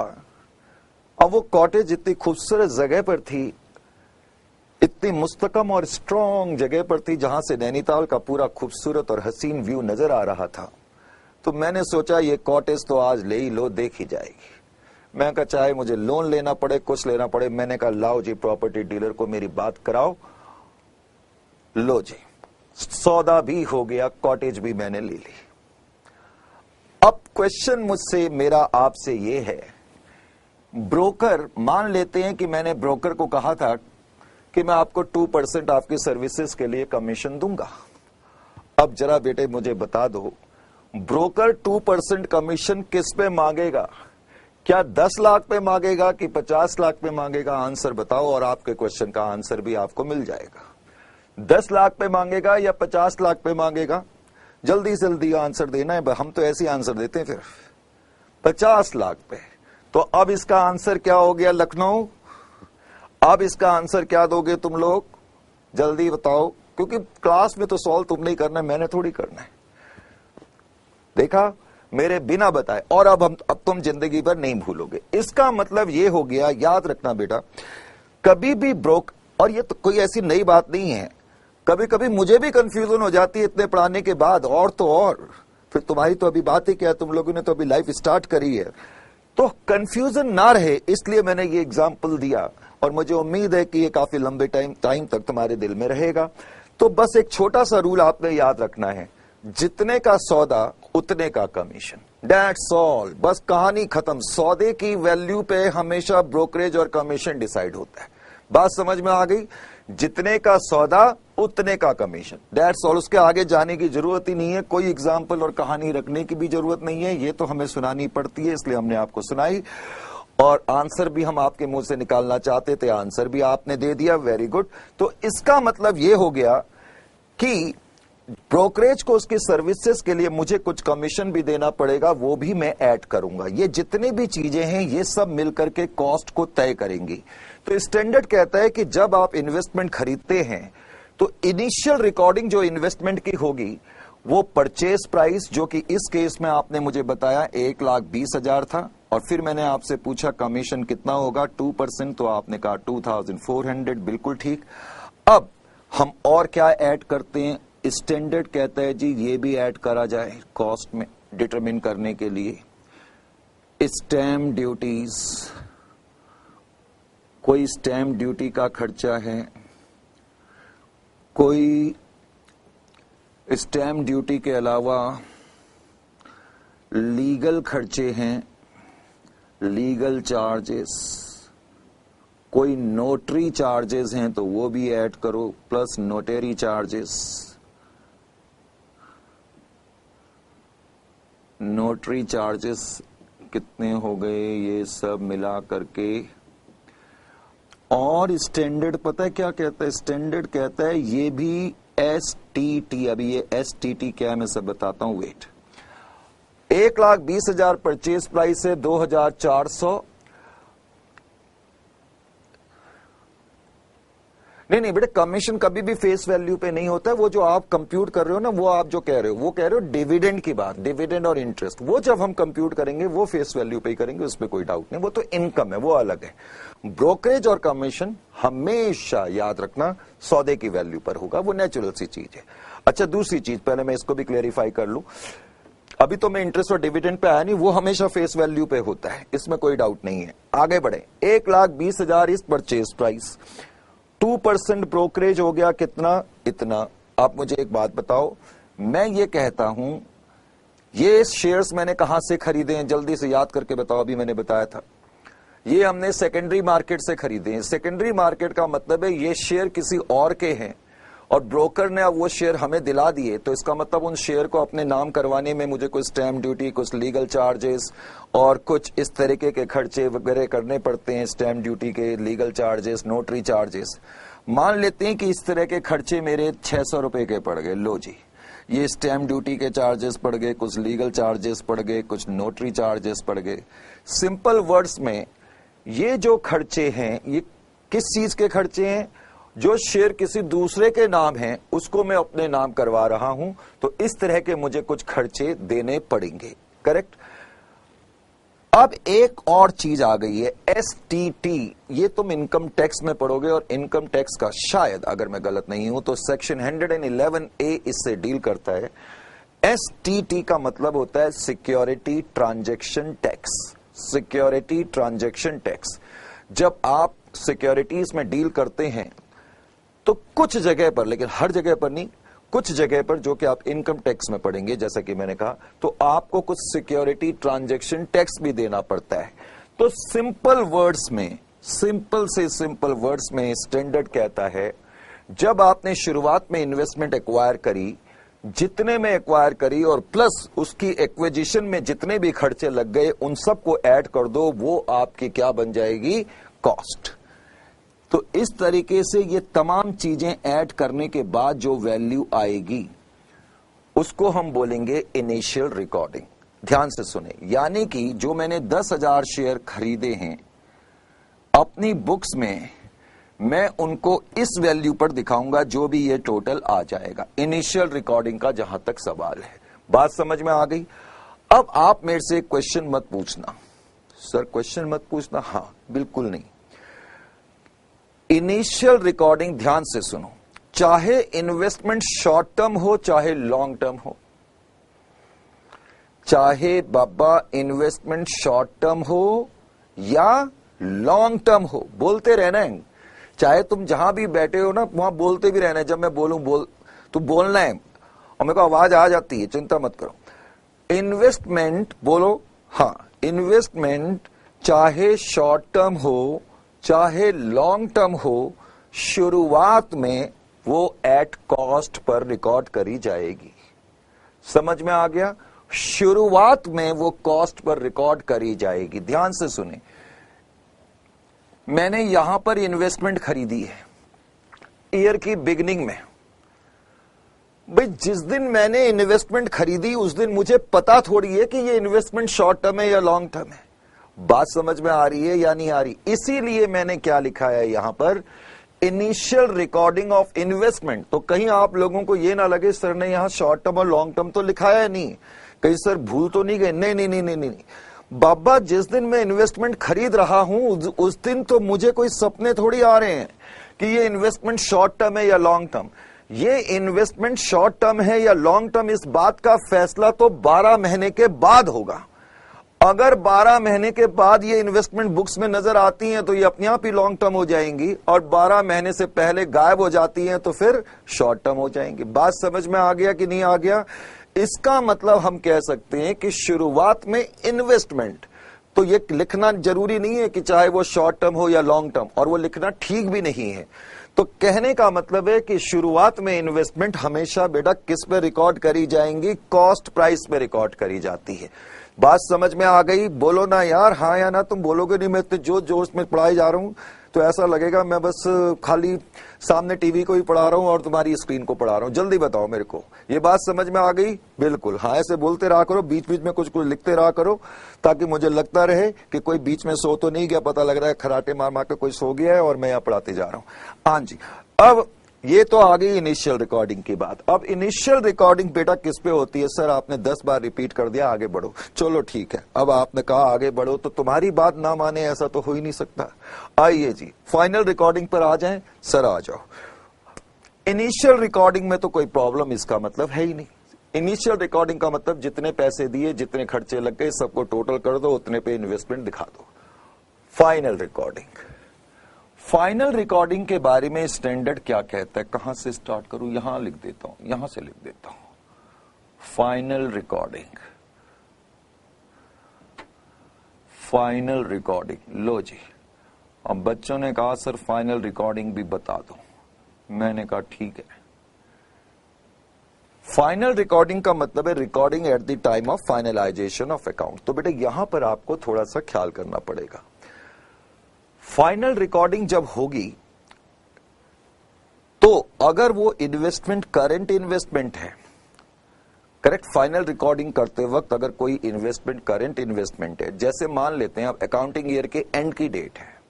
अब वो कॉटेज इतनी खूबसूरत जगह पर थी, इतनी मुस्तकम और स्ट्रॉन्ग जगह पर थी जहां से नैनीताल का पूरा खूबसूरत और हसीन व्यू नजर आ रहा था। तो मैंने सोचा ये कॉटेज तो आज ले ही लो, देखी जाएगी। मैं कहा चाहे मुझे लोन लेना पड़े, कुछ लेना पड़े। मैंने कहा लाओ जी प्रॉपर्टी डीलर को मेरी बात कराओ। लो जी, सौदा भी हो गया, कॉटेज भी मैंने ले ली। अब क्वेश्चन मुझसे मेरा आपसे ये है, ब्रोकर, मान लेते हैं कि मैंने ब्रोकर को कहा था कि मैं आपको 2% आपकी सर्विसेज के लिए कमीशन दूंगा। अब जरा बेटे मुझे बता दो, ब्रोकर 2% कमीशन किस पे मांगेगा? क्या 10 लाख पे मांगेगा कि 50 लाख पे मांगेगा? आंसर बताओ और आपके क्वेश्चन का आंसर भी आपको मिल जाएगा। 10 लाख पे मांगेगा या 50 लाख पे मांगेगा? जल्दी जल्दी आंसर देना है, हम तो ऐसे ही आंसर देते हैं। फिर 50 लाख पे। तो अब इसका आंसर क्या हो गया लखनऊ? अब इसका आंसर क्या दोगे तुम लोग? जल्दी बताओ, क्योंकि क्लास में तो सॉल्व तुमने ही करना है, मैंने थोड़ी करना है। देखा, मेरे बिना बताए। और अब तुम जिंदगी भर नहीं भूलोगे। इसका मतलब ये हो गया, याद रखना बेटा, कभी भी और ये तो कोई ऐसी नई बात नहीं है, कभी कभी मुझे भी कंफ्यूजन हो जाती है इतने पढ़ाने के बाद। और तो और फिर तुम्हारी तो अभी बात ही क्या, तुम लोगों ने तो अभी लाइफ स्टार्ट करी है, तो कंफ्यूजन ना रहे इसलिए मैंने ये एग्जाम्पल दिया। और मुझे उम्मीद है कि ये काफी लंबे टाइम तक तुम्हारे दिल में रहेगा। तो बस एक छोटा सा रूल आपने याद रखना है, जितने का सौदा उतने का कमीशन। दैट्स ऑल, बस कहानी खत्म। सौदे की वैल्यू पे हमेशा ब्रोकरेज और कमीशन डिसाइड होता है। बात समझ में आ गई? जितने का सौदा उतने का कमीशन, दैट्स ऑल। उसके आगे जाने की जरूरत ही नहीं है, कोई एग्जाम्पल और कहानी रखने की भी जरूरत नहीं है। ये तो हमें सुनानी पड़ती है, इसलिए हमने आपको सुनाई। और आंसर भी हम आपके मुंह से निकालना चाहते थे, आंसर भी आपने दे दिया, वेरी गुड। तो इसका मतलब ये हो गया कि ब्रोकरेज को उसकी सर्विसेज के लिए मुझे कुछ कमीशन भी देना पड़ेगा, वो भी मैं ऐड करूंगा। ये जितनी भी चीजें हैं ये सब मिलकर के कॉस्ट को तय करेंगी। तो स्टैंडर्ड कहता है कि जब आप इन्वेस्टमेंट खरीदते हैं तो इनिशियल रिकॉर्डिंग जो इन्वेस्टमेंट की होगी वो परचेज प्राइस, जो कि इस केस में आपने मुझे बताया 1,20,000 था, और फिर मैंने आपसे पूछा कमीशन कितना होगा, 2%, तो आपने कहा 2400, बिल्कुल ठीक। अब हम और क्या ऐड करते हैं, स्टैंडर्ड कहता है जी ये भी ऐड करा जाए कॉस्ट में डिटरमिन करने के लिए। स्टैम्प ड्यूटीज, कोई स्टैम्प ड्यूटी का खर्चा है, कोई स्टैम्प ड्यूटी के अलावा लीगल खर्चे हैं, लीगल चार्जेस, कोई नोटरी चार्जेस हैं तो वो भी ऐड करो, plus notary charges, notary charges कितने हो गए, ये सब मिला करके। और स्टैंडर्ड पता है क्या कहता है, स्टैंडर्ड कहता है ये भी STT, अभी ये STT क्या है मैं सब बताता हूं, वेट। 1,20,000 परचेज प्राइस है, 2,400, नहीं बेटे, कमीशन कभी भी फेस वैल्यू पे नहीं होता है। वो जो आप कंप्यूट कर रहे हो ना, वो आप जो कह रहे हो वो कह रहे हो डिविडेंड की बात, डिविडेंड और इंटरेस्ट, वो जब हम कंप्यूट करेंगे वो फेस वैल्यू पे ही करेंगे, उसमें कोई डाउट नहीं, वो तो इनकम है, वो अलग है। ब्रोकरेज और कमीशन हमेशा याद रखना सौदे की वैल्यू पर होगा, वो नेचुरल सी चीज है। अच्छा, दूसरी चीज पहले मैं इसको भी क्लेरिफाई कर लूं, अभी तो मैं इंटरेस्ट और डिविडेंड पे आया नहीं, वो हमेशा फेस वैल्यू पे होता है, इसमें कोई डाउट नहीं है। आगे बढ़े, 1,20,000 इस परचेज प्राइस, 2% ब्रोकरेज हो गया कितना, इतना। आप मुझे एक बात बताओ, मैं ये कहता हूं ये शेयर्स मैंने कहां से खरीदे हैं, जल्दी से याद करके बताओ, अभी मैंने बताया था ये हमने सेकेंडरी मार्केट से खरीदे हैं। सेकेंडरी मार्केट का मतलब है ये शेयर किसी और के हैं और ब्रोकर ने अब वो शेयर हमें दिला दिए, तो इसका मतलब उन शेयर को अपने नाम करवाने में मुझे कुछ स्टैम्प ड्यूटी, कुछ लीगल चार्जेस और कुछ इस तरीके के खर्चे वगैरह करने पड़ते हैं, स्टैम्प ड्यूटी के, लीगल चार्जेस, नोटरी चार्जेस। मान लेते हैं कि इस तरह के खर्चे मेरे 600 रुपए के पड़ गए, लो जी, ये स्टैम्प ड्यूटी के चार्जेस पड़ गए, कुछ लीगल चार्जेस पड़ गए, कुछ नोटरी चार्जेस पड़ गए। सिंपल वर्ड्स में ये जो खर्चे हैं ये किस चीज के खर्चे हैं, जो शेयर किसी दूसरे के नाम है उसको मैं अपने नाम करवा रहा हूं, तो इस तरह के मुझे कुछ खर्चे देने पड़ेंगे, करेक्ट। अब एक और चीज आ गई है STT, ये तुम इनकम टैक्स में पढ़ोगे और इनकम टैक्स का शायद अगर मैं गलत नहीं हूं तो सेक्शन 111A इससे डील करता है। STT का मतलब होता है security transaction tax, security transaction tax. जब आप सिक्योरिटीज में डील करते हैं तो कुछ जगह पर, लेकिन हर जगह पर नहीं, कुछ जगह पर जो कि आप इनकम टैक्स में पढ़ेंगे, जैसा कि मैंने कहा, तो आपको कुछ सिक्योरिटी ट्रांजैक्शन टैक्स भी देना पड़ता है। तो सिंपल वर्ड्स में, सिंपल से सिंपल वर्ड्स में स्टैंडर्ड कहता है जब आपने शुरुआत में इन्वेस्टमेंट एक्वायर करी, जितने में एक्वायर करी और प्लस उसकी एक्विजिशन में जितने भी खर्चे लग गए उन सबको ऐड कर दो, वो आपकी क्या बन जाएगी, कॉस्ट। तो इस तरीके से ये तमाम चीजें ऐड करने के बाद जो वैल्यू आएगी उसको हम बोलेंगे इनिशियल रिकॉर्डिंग। ध्यान से सुने, यानी कि जो मैंने 10,000 शेयर खरीदे हैं अपनी बुक्स में, मैं उनको इस वैल्यू पर दिखाऊंगा जो भी ये टोटल आ जाएगा, इनिशियल रिकॉर्डिंग का जहां तक सवाल है। बात समझ में आ गई। अब आप मेरे से क्वेश्चन मत पूछना, सर क्वेश्चन मत पूछना, हाँ बिल्कुल नहीं। इनिशियल रिकॉर्डिंग ध्यान से सुनो, चाहे इन्वेस्टमेंट शॉर्ट टर्म हो चाहे लॉन्ग टर्म हो, चाहे बाबा इन्वेस्टमेंट शॉर्ट टर्म हो या लॉन्ग टर्म हो, बोलते रहना है। चाहे तुम जहां भी बैठे हो ना वहां बोलते भी रहना है, जब मैं बोलूं तो बोलना है, और मेरे को आवाज आ जाती है, चिंता मत करो। इन्वेस्टमेंट बोलो, हाँ इन्वेस्टमेंट चाहे शॉर्ट टर्म हो चाहे लॉन्ग टर्म हो, शुरुआत में वो एट कॉस्ट पर रिकॉर्ड करी जाएगी। समझ में आ गया, शुरुआत में वो कॉस्ट पर रिकॉर्ड करी जाएगी। ध्यान से सुने, मैंने यहां पर इन्वेस्टमेंट खरीदी है ईयर की बिगिनिंग में, भाई जिस दिन मैंने इन्वेस्टमेंट खरीदी उस दिन मुझे पता थोड़ी है कि ये इन्वेस्टमेंट शॉर्ट टर्म है या लॉन्ग टर्म है। बात समझ में आ रही है या नहीं आ रही? इसीलिए मैंने क्या लिखा है यहां पर, इनिशियल रिकॉर्डिंग ऑफ इन्वेस्टमेंट। तो कहीं आप लोगों को यह ना लगे सर ने यहां शॉर्ट टर्म और लॉन्ग टर्म तो लिखा है नहीं, कहीं सर भूल तो नहीं गए, नहीं नहीं नहीं नहीं नहीं, बाबा जिस दिन मैं इन्वेस्टमेंट खरीद रहा हूं उस दिन तो मुझे कोई सपने थोड़ी आ रहे हैं कि ये इन्वेस्टमेंट शॉर्ट टर्म है या लॉन्ग टर्म। ये इन्वेस्टमेंट शॉर्ट टर्म है या लॉन्ग टर्म, इस बात का फैसला तो 12 महीने के बाद होगा। अगर 12 महीने के बाद ये इन्वेस्टमेंट बुक्स में नजर आती हैं तो ये अपने आप ही लॉन्ग टर्म हो जाएंगी, और 12 महीने से पहले गायब हो जाती हैं तो फिर शॉर्ट टर्म हो जाएंगी। बात समझ में आ गया कि नहीं आ गया? इसका मतलब हम कह सकते हैं कि शुरुआत में इन्वेस्टमेंट, तो ये लिखना जरूरी नहीं है कि चाहे वो शॉर्ट टर्म हो या लॉन्ग टर्म, और वो लिखना ठीक भी नहीं है। तो कहने का मतलब है कि शुरुआत में इन्वेस्टमेंट हमेशा बेटा किस पे रिकॉर्ड करी जाएंगी? कॉस्ट प्राइस पे रिकॉर्ड करी जाती है। बात समझ में आ गई? बोलो ना यार, हाँ या ना। तुम बोलोगे नहीं, मैं तो जो जोश में पढ़ाई जा रहा हूं तो ऐसा लगेगा मैं बस खाली सामने टीवी को ही पढ़ा रहा हूं और तुम्हारी स्क्रीन को पढ़ा रहा हूं। जल्दी बताओ मेरे को, ये बात समझ में आ गई? बिल्कुल हाँ, ऐसे बोलते रहा करो, बीच बीच में कुछ कुछ लिखते रहा करो, ताकि मुझे लगता रहे कि कोई बीच में सो तो नहीं गया। पता लग रहा है खराटे मार मार के कोई सो गया है और मैं यहाँ पढ़ाते जा रहा हूं। हाँ जी, अब ये तो आ गई इनिशियल रिकॉर्डिंग की बात। अब इनिशियल रिकॉर्डिंग बेटा किस पे होती है? सर आपने 10 बार रिपीट कर दिया, आगे बढ़ो। चलो ठीक है, अब आपने कहा आगे बढ़ो तो तुम्हारी बात ना माने ऐसा तो हो ही नहीं सकता। आइए जी फाइनल रिकॉर्डिंग पर आ जाएं। सर आ जाओ। इनिशियल रिकॉर्डिंग में तो कोई प्रॉब्लम इसका मतलब है ही नहीं। इनिशियल रिकॉर्डिंग का मतलब जितने पैसे दिए, जितने खर्चे लग गए, सबको टोटल कर दो, उतने पे इन्वेस्टमेंट दिखा दो। फाइनल रिकॉर्डिंग, फाइनल रिकॉर्डिंग के बारे में स्टैंडर्ड क्या कहता है? कहां से स्टार्ट करूं? यहां लिख देता हूं, यहां से लिख देता हूं। Final recording, final recording. लो जी, अब बच्चों ने कहा सर फाइनल रिकॉर्डिंग भी बता दो। मैंने कहा ठीक है। फाइनल रिकॉर्डिंग का मतलब है recording at the time of finalization of account. तो बेटा यहां पर आपको थोड़ा सा ख्याल करना पड़ेगा। फाइनल रिकॉर्डिंग जब होगी तो अगर वो इन्वेस्टमेंट करंट इन्वेस्टमेंट है, करेक्ट, फाइनल रिकॉर्डिंग करते वक्त अगर कोई इन्वेस्टमेंट करंट इन्वेस्टमेंट है, जैसे मान लेते हैं अब अकाउंटिंग ईयर के एंड की डेट है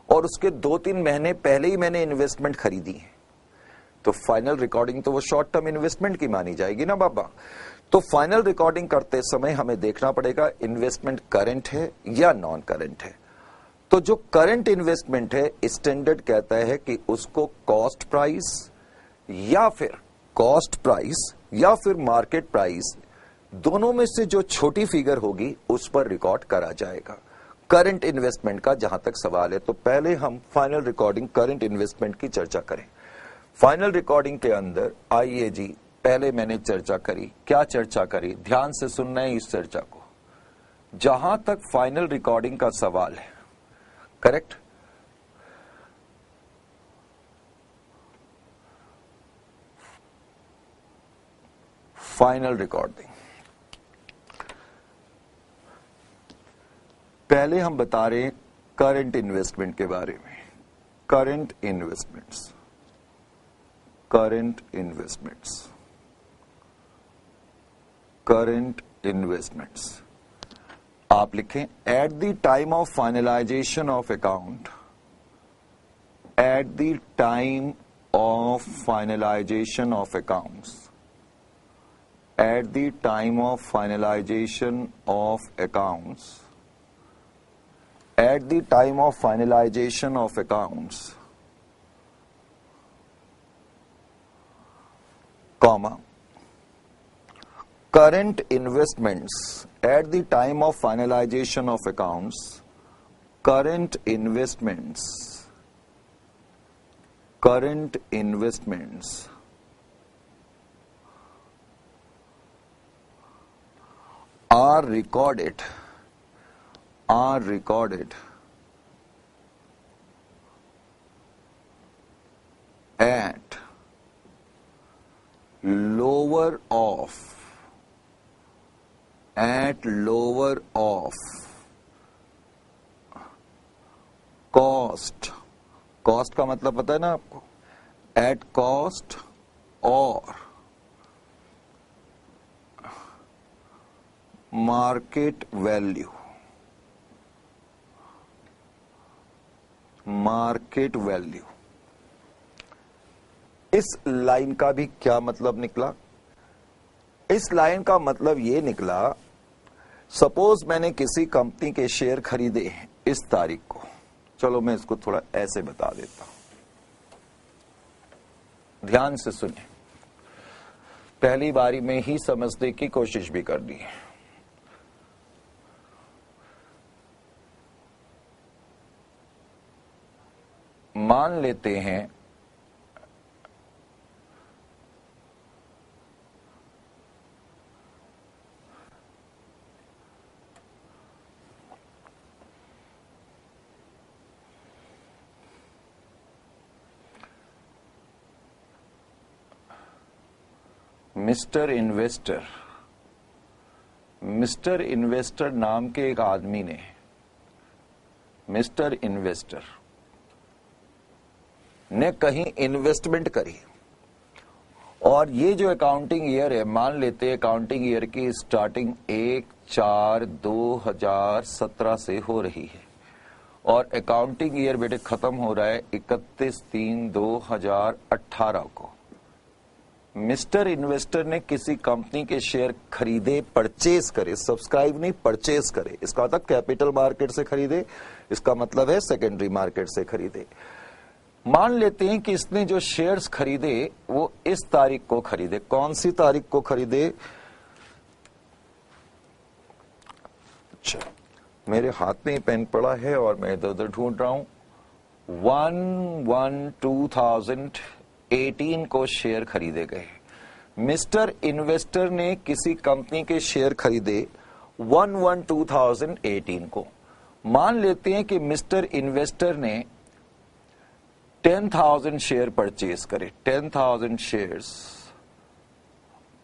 और उसके 2-3 महीने पहले ही मैंने इन्वेस्टमेंट खरीदी है, तो फाइनल रिकॉर्डिंग तो वो शॉर्ट टर्म इन्वेस्टमेंट की मानी जाएगी ना बाबा। तो फाइनल रिकॉर्डिंग करते समय हमें देखना पड़ेगा इन्वेस्टमेंट करंट है या नॉन करंट है। तो जो करंट इन्वेस्टमेंट है, स्टैंडर्ड कहता है कि उसको कॉस्ट प्राइस या फिर मार्केट प्राइस, दोनों में से जो छोटी फिगर होगी उस पर रिकॉर्ड करा जाएगा करंट इन्वेस्टमेंट का, जहां तक सवाल है। तो पहले हम फाइनल रिकॉर्डिंग करंट इन्वेस्टमेंट की चर्चा करें। फाइनल रिकॉर्डिंग के अंदर आइए जी, पहले मैंने चर्चा करी। क्या चर्चा करी? ध्यान से सुनना है इस चर्चा को। जहां तक फाइनल रिकॉर्डिंग का सवाल है, करेक्ट, फाइनल रिकॉर्डिंग, पहले हम बता रहे हैं करंट इन्वेस्टमेंट के बारे में। Current investments, current investments, current investments. आप लिखें eight the time of finalization of account, at the time of finalization of accounts, eight the time of finalization of accounts, eight the time of finalization of accounts, comma, current investments at the time of finalization of accounts, current investments are recorded at lower of cost. Cost का मतलब पता है ना आपको? At cost और market value, market value. इस line का भी क्या मतलब निकला? इस लाइन का मतलब ये निकला सपोज मैंने किसी कंपनी के शेयर खरीदे इस तारीख को, चलो मैं इसको थोड़ा ऐसे बता देता हूं, ध्यान से सुने, पहली बारी में ही समझने की कोशिश भी करनी है। मान लेते हैं मिस्टर इन्वेस्टर नाम के एक आदमी ने, मिस्टर इन्वेस्टर ने कहीं इन्वेस्टमेंट करी, और ये जो अकाउंटिंग ईयर है, मान लेते हैं अकाउंटिंग ईयर की स्टार्टिंग 1/4/2017 से हो रही है, और अकाउंटिंग ईयर बेटे खत्म हो रहा है 31/3/2018 को। मिस्टर इन्वेस्टर ने किसी कंपनी के शेयर खरीदे, परचेज करे, सब्सक्राइब नहीं, परचेज करे, इसका मतलब कैपिटल मार्केट से खरीदे, इसका मतलब है सेकेंडरी मार्केट से खरीदे। मान लेते हैं कि इसने जो शेयर्स खरीदे वो इस तारीख को खरीदे। कौन सी तारीख को खरीदे? अच्छा, मेरे हाथ में ही पेन पड़ा है और मैं इधर उधर ढूंढ रहा हूं। 1/1/2018 को शेयर खरीदे गए। मिस्टर इन्वेस्टर ने किसी कंपनी के शेयर खरीदे 1/1/2018 को। मान लेते हैं कि मिस्टर इन्वेस्टर ने 10,000 शेयर परचेज करे, 10,000 shares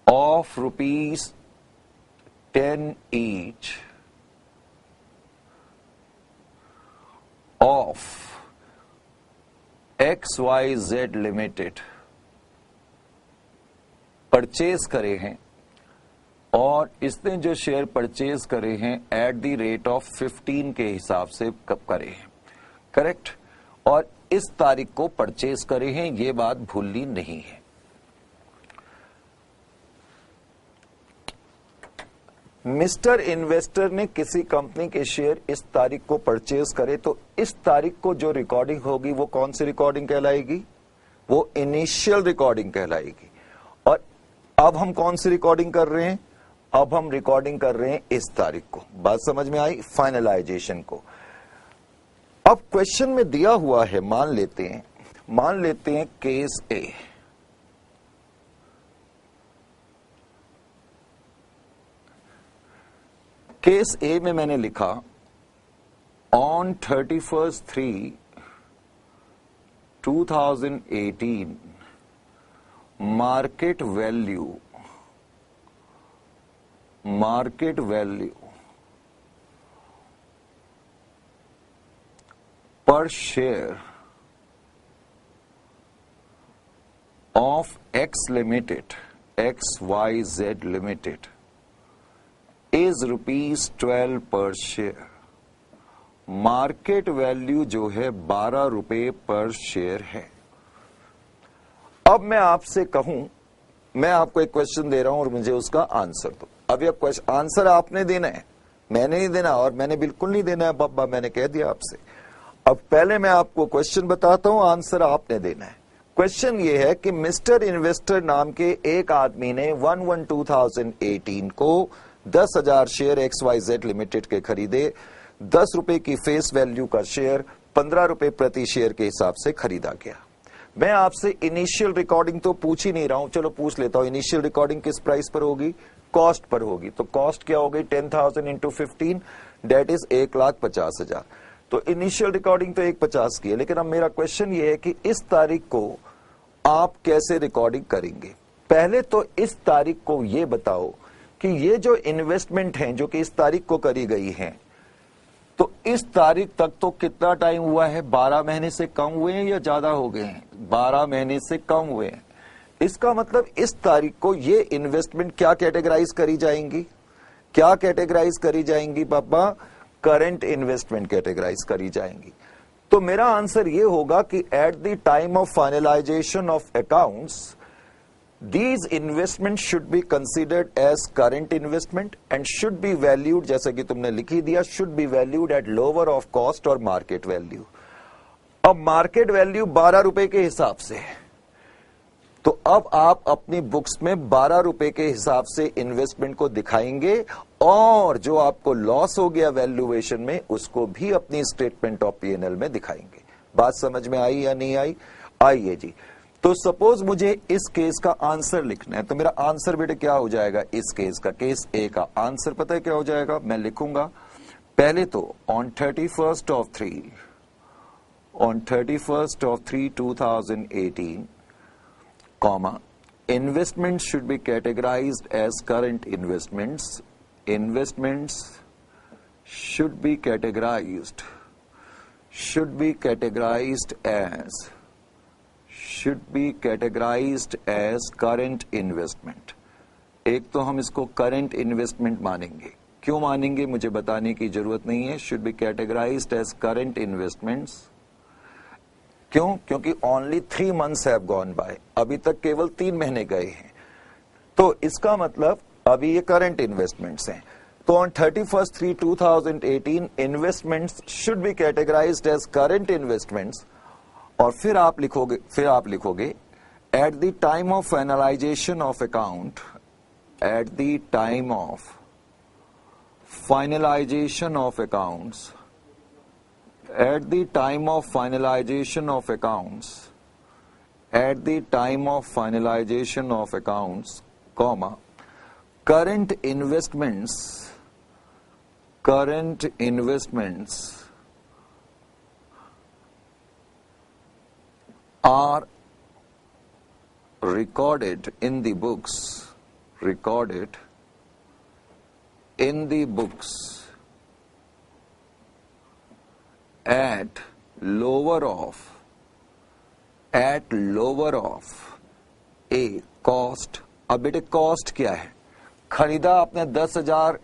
of ₹10 each of XYZ limited purchase करे हैं, और इसने जो शेयर परचेज करे हैं एट द रेट ऑफ 15 के हिसाब से कब करे हैं, करेक्ट, और इस तारीख को परचेज करे हैं, ये बात भूलनी नहीं है। मिस्टर इन्वेस्टर ने किसी कंपनी के शेयर इस तारीख को परचेज करे, तो इस तारीख को जो रिकॉर्डिंग होगी वो कौन सी रिकॉर्डिंग कहलाएगी? वो इनिशियल रिकॉर्डिंग कहलाएगी। और अब हम कौन सी रिकॉर्डिंग कर रहे हैं? अब हम रिकॉर्डिंग कर रहे हैं इस तारीख को। बात समझ में आई? फाइनलाइजेशन को। अब क्वेश्चन में दिया हुआ है, मान लेते हैं केस ए। केस ए में मैंने लिखा on 31/3/2018 market value per share of XYZ Limited is ₹12 per share। Market value जो है 12 रुपए पर शेयर है। अब मैं आपसे कहूं, मैं आपको एक क्वेश्चन दे रहा हूं और मुझे उसका आंसर दो। अब यह क्वेश्चन आंसर आपने देना है, मैंने नहीं देना, और मैंने बिल्कुल नहीं देना है बाबा, मैंने कह दिया आपसे। अब पहले मैं आपको क्वेश्चन बताता हूं, आंसर आपने देना है। क्वेश्चन ये है कि मिस्टर इन्वेस्टर नाम के एक आदमी ने 1/1/2018 को 10,000 शेयर XYZ लिमिटेड के खरीदे। 10 रुपए की फेस वैल्यू का शेयर 15 रुपए प्रति शेयर के हिसाब से खरीदा गया। मैं आपसे इनिशियल रिकॉर्डिंग तो पूछ ही नहीं रहा हूं, चलो पूछ लेता हूं। इनिशियल रिकॉर्डिंग किस प्राइस पर होगी? कॉस्ट पर होगी। तो कॉस्ट क्या हो गई? 10,000 इंटू 15, डेट इज 1,50,000। तो इनिशियल रिकॉर्डिंग तो 150 की है, लेकिन अब मेरा क्वेश्चन ये है कि इस तारीख को आप कैसे रिकॉर्डिंग करेंगे? पहले तो इस तारीख को ये बताओ कि ये जो इन्वेस्टमेंट है जो कि इस तारीख को करी गई है, तो इस तारीख तक तो कितना टाइम हुआ है? 12 महीने से कम हुए हैं या ज्यादा हो गए हैं? 12 महीने से कम हुए हैं। इसका मतलब इस तारीख को ये इन्वेस्टमेंट क्या कैटेगराइज करी जाएंगी? क्या कैटेगराइज करी जाएंगी बाबा? करंट इन्वेस्टमेंट कैटेगराइज करी जाएंगी। तो मेरा आंसर ये होगा कि eight the time of finalization of accounts These investments should be considered as current investment and should be valued, जैसा कि तुमने लिख ही दिया, should be valued at lower of cost और market value. अब मार्केट वैल्यू 12 रुपए के हिसाब से है, तो अब आप अपनी बुक्स में 12 रुपए के हिसाब से इन्वेस्टमेंट को दिखाएंगे और जो आपको लॉस हो गया वैल्यूएशन में उसको भी अपनी स्टेटमेंट ऑफ पीएनएल में दिखाएंगे. बात समझ में आई या नहीं आई? आइए जी. तो सपोज मुझे इस केस का आंसर लिखना है, तो मेरा आंसर बेटे क्या हो जाएगा? इस केस का, केस ए का आंसर पता है क्या हो जाएगा? मैं लिखूंगा पहले तो on 31st of 3 2018 comma investments should be categorized as current investments should be categorized as current investment. एक तो हम इसको करंट इन्वेस्टमेंट मानेंगे. क्यों मानेंगे मुझे बताने की जरूरत नहीं है. Should be categorized as current investments. क्यों? क्योंकि only 3 months have gone by, अभी तक केवल 3 महीने गए हैं, तो इसका मतलब अभी ये करंट इन्वेस्टमेंट्स हैं. तो on 31st 3 2018 investments should be categorized as current investments. और फिर आप लिखोगे at the time of finalization of account, at the time of finalization of accounts, at the time of finalization of accounts, at the time of finalization of accounts, comma, current investments are recorded in the books at lower of a cost. अब बेटे cost क्या है? खरीदा आपने 10,000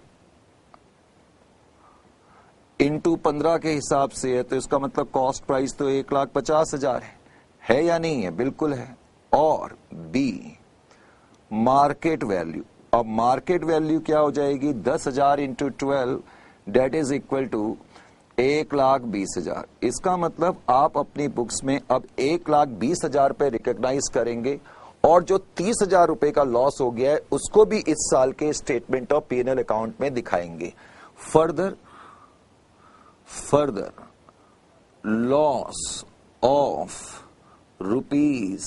into 15 के हिसाब से है, तो इसका मतलब कॉस्ट प्राइस तो 1,50,000 है या नहीं है? बिल्कुल है. और बी मार्केट वैल्यू. अब मार्केट वैल्यू क्या हो जाएगी? 10,000 into 12 that is equal to 1,20,000. इसका मतलब आप अपनी बुक्स में अब 1,20,000 पे रिकॉग्नाइज करेंगे और जो 30,000 रुपए का लॉस हो गया है उसको भी इस साल के स्टेटमेंट ऑफ पीएनएल अकाउंट में दिखाएंगे. Further loss of rupees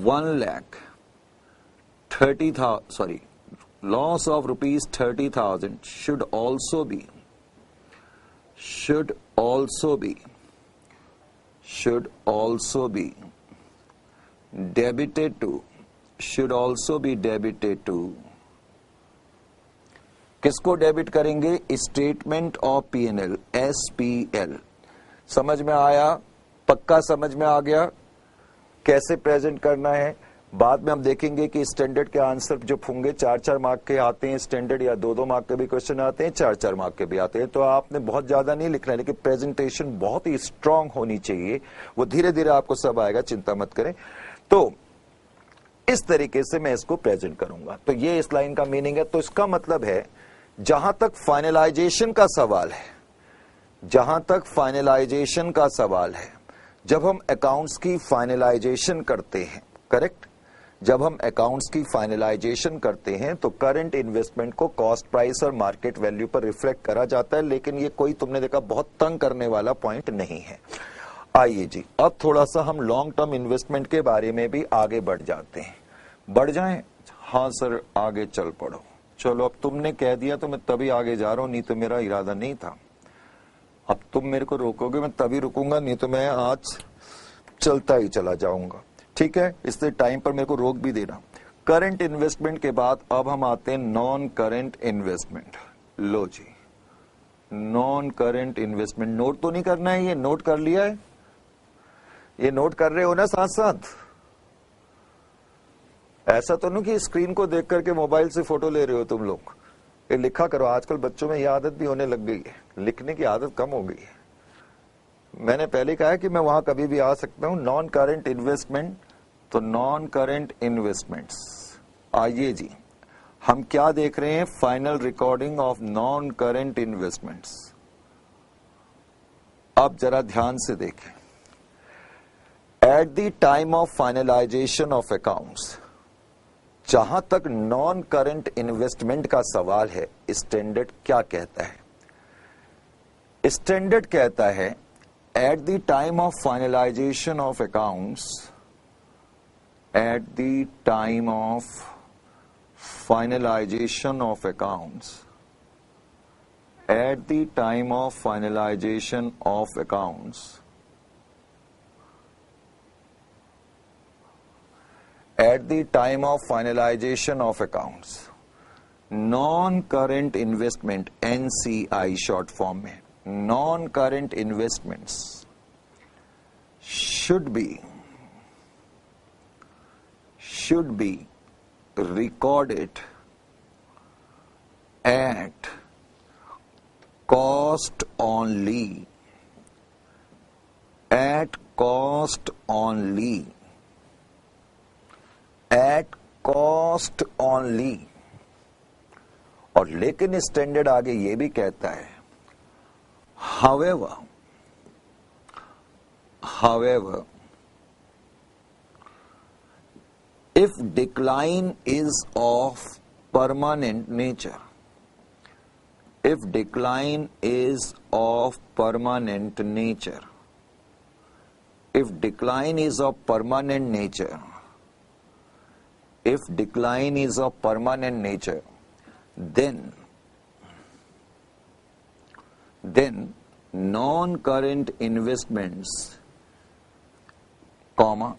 1,30,000 loss of rupees 30,000 should also be debited to किसको डेबिट करेंगे? Statement of PNL, SPL. समझ में आया? पक्का समझ में आ गया कैसे प्रेजेंट करना है? बाद में हम देखेंगे कि स्टैंडर्ड के आंसर जो होंगे 4-4 मार्क के आते हैं स्टैंडर्ड, या 2-2 मार्क के भी क्वेश्चन आते हैं, 4-4 मार्क के भी आते हैं. तो आपने बहुत ज्यादा नहीं लिखना है, लेकिन प्रेजेंटेशन बहुत ही स्ट्रांग होनी चाहिए. वो धीरे धीरे आपको सब आएगा, चिंता मत करें. तो इस तरीके से मैं इसको प्रेजेंट करूंगा. तो ये इस लाइन का मीनिंग है. तो इसका मतलब है जहां तक फाइनलाइजेशन का सवाल है, जब हम अकाउंट्स की फाइनलाइजेशन करते हैं, करेक्ट, जब हम अकाउंट्स की फाइनलाइजेशन करते हैं तो करंट इन्वेस्टमेंट को कॉस्ट प्राइस और मार्केट वैल्यू पर रिफ्लेक्ट करा जाता है. लेकिन ये कोई तुमने देखा बहुत तंग करने वाला पॉइंट नहीं है. आइए जी, अब थोड़ा सा हम लॉन्ग टर्म इन्वेस्टमेंट के बारे में भी आगे बढ़ जाते हैं. बढ़ जाएं? हाँ सर, आगे चल पड़ो. चलो, अब तुमने कह दिया तो मैं तभी आगे जा रहा हूं, नहीं तो मेरा इरादा नहीं था. अब तुम मेरे को रोकोगे, मैं तभी रुकूंगा, नहीं तो मैं आज चलता ही चला जाऊंगा. ठीक है, इसलिए टाइम पर मेरे को रोक भी देना. करंट इन्वेस्टमेंट के बाद अब हम आते हैं नॉन करंट इन्वेस्टमेंट. लो जी, नॉन करंट इन्वेस्टमेंट. नोट तो नहीं करना है? ये नोट कर लिया है? ये नोट कर रहे हो ना साथ साथ? ऐसा तो नहीं कि स्क्रीन को देख करके मोबाइल से फोटो ले रहे हो तुम लोग. ये लिखा करो. आजकल बच्चों में ये आदत भी होने लग गई है, लिखने की आदत कम हो गई है. मैंने पहले कहा है कि मैं वहां कभी भी आ सकता हूं. नॉन करंट इन्वेस्टमेंट तो नॉन करंट इन्वेस्टमेंट्स, आइए जी हम क्या देख रहे हैं, final recording of non current investments. अब जरा ध्यान से देखें, eight the time of finalization of accounts, जहां तक नॉन करंट इन्वेस्टमेंट का सवाल है, स्टैंडर्ड क्या कहता है? स्टैंडर्ड कहता है at the time of finalization of accounts, eight the time of finalization of accounts, eight the time of finalization of accounts, at the time of finalization of accounts, non-current investment, NCI short form में, non-current investments should be recorded at cost only, at cost only, at cost only। और लेकिन standard आगे ये भी कहता है however if decline is of permanent nature, if decline is of permanent nature, if decline is of permanent nature, if decline is of permanent nature, then non-current investments, comma,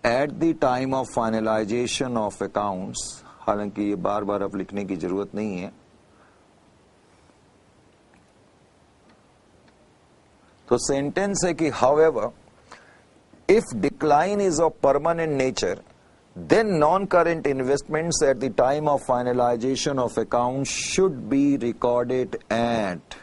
at the time of finalization of accounts, हालांकि ये बार बार अब लिखने की जरूरत नहीं है, तो sentence है कि however if decline is of permanent nature, then non-current investments at the time of finalization of accounts should be recorded at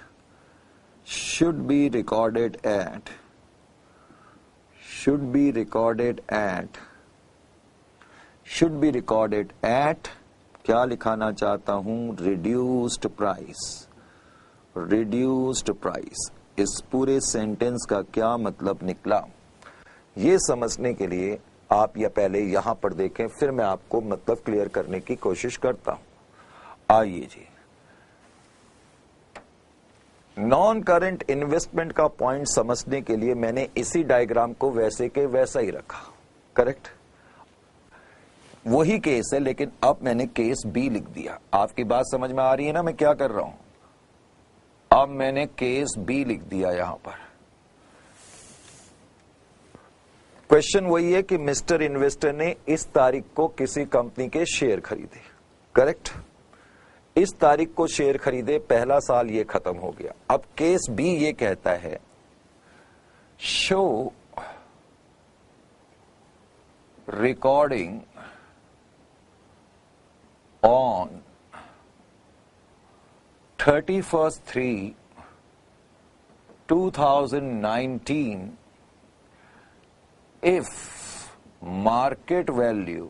क्या लिखाना चाहता हूं, reduced price। इस पूरे सेंटेंस का क्या मतलब निकला, ये समझने के लिए आप या पहले यहां पर देखें, फिर मैं आपको मतलब क्लियर करने की कोशिश करता हूं। आइए जी, नॉन करंट इन्वेस्टमेंट का पॉइंट समझने के लिए मैंने इसी डायग्राम को वैसे के वैसा ही रखा, करेक्ट? वही केस है, लेकिन अब मैंने केस बी लिख दिया। आपकी बात समझ में आ रही है ना मैं क्या कर रहा हूं? अब मैंने केस बी लिख दिया यहां पर। क्वेश्चन वही है कि मिस्टर इन्वेस्टर ने इस तारीख को किसी कंपनी के शेयर खरीदे, करेक्ट? इस तारीख को शेयर खरीदे, पहला साल ये खत्म हो गया। अब केस बी ये कहता है show recording on 31/3/2019 if market value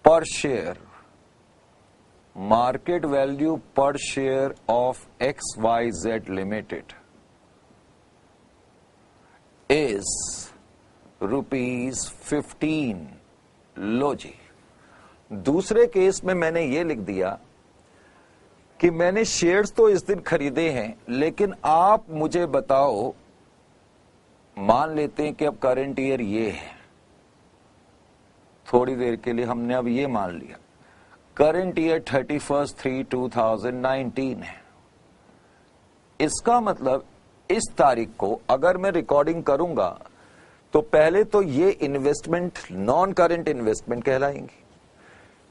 per share of XYZ Limited is ₹15। लो जी, दूसरे केस में मैंने ये लिख दिया कि मैंने शेयर्स तो इस दिन खरीदे हैं, लेकिन आप मुझे बताओ, मान लेते हैं कि अब करंट ईयर ये है, थोड़ी देर के लिए हमने अब ये मान लिया करंट ईयर 31/3/2019 है। इसका मतलब इस तारीख को अगर मैं रिकॉर्डिंग करूंगा तो पहले तो ये इन्वेस्टमेंट नॉन करंट इन्वेस्टमेंट कहलाएंगी,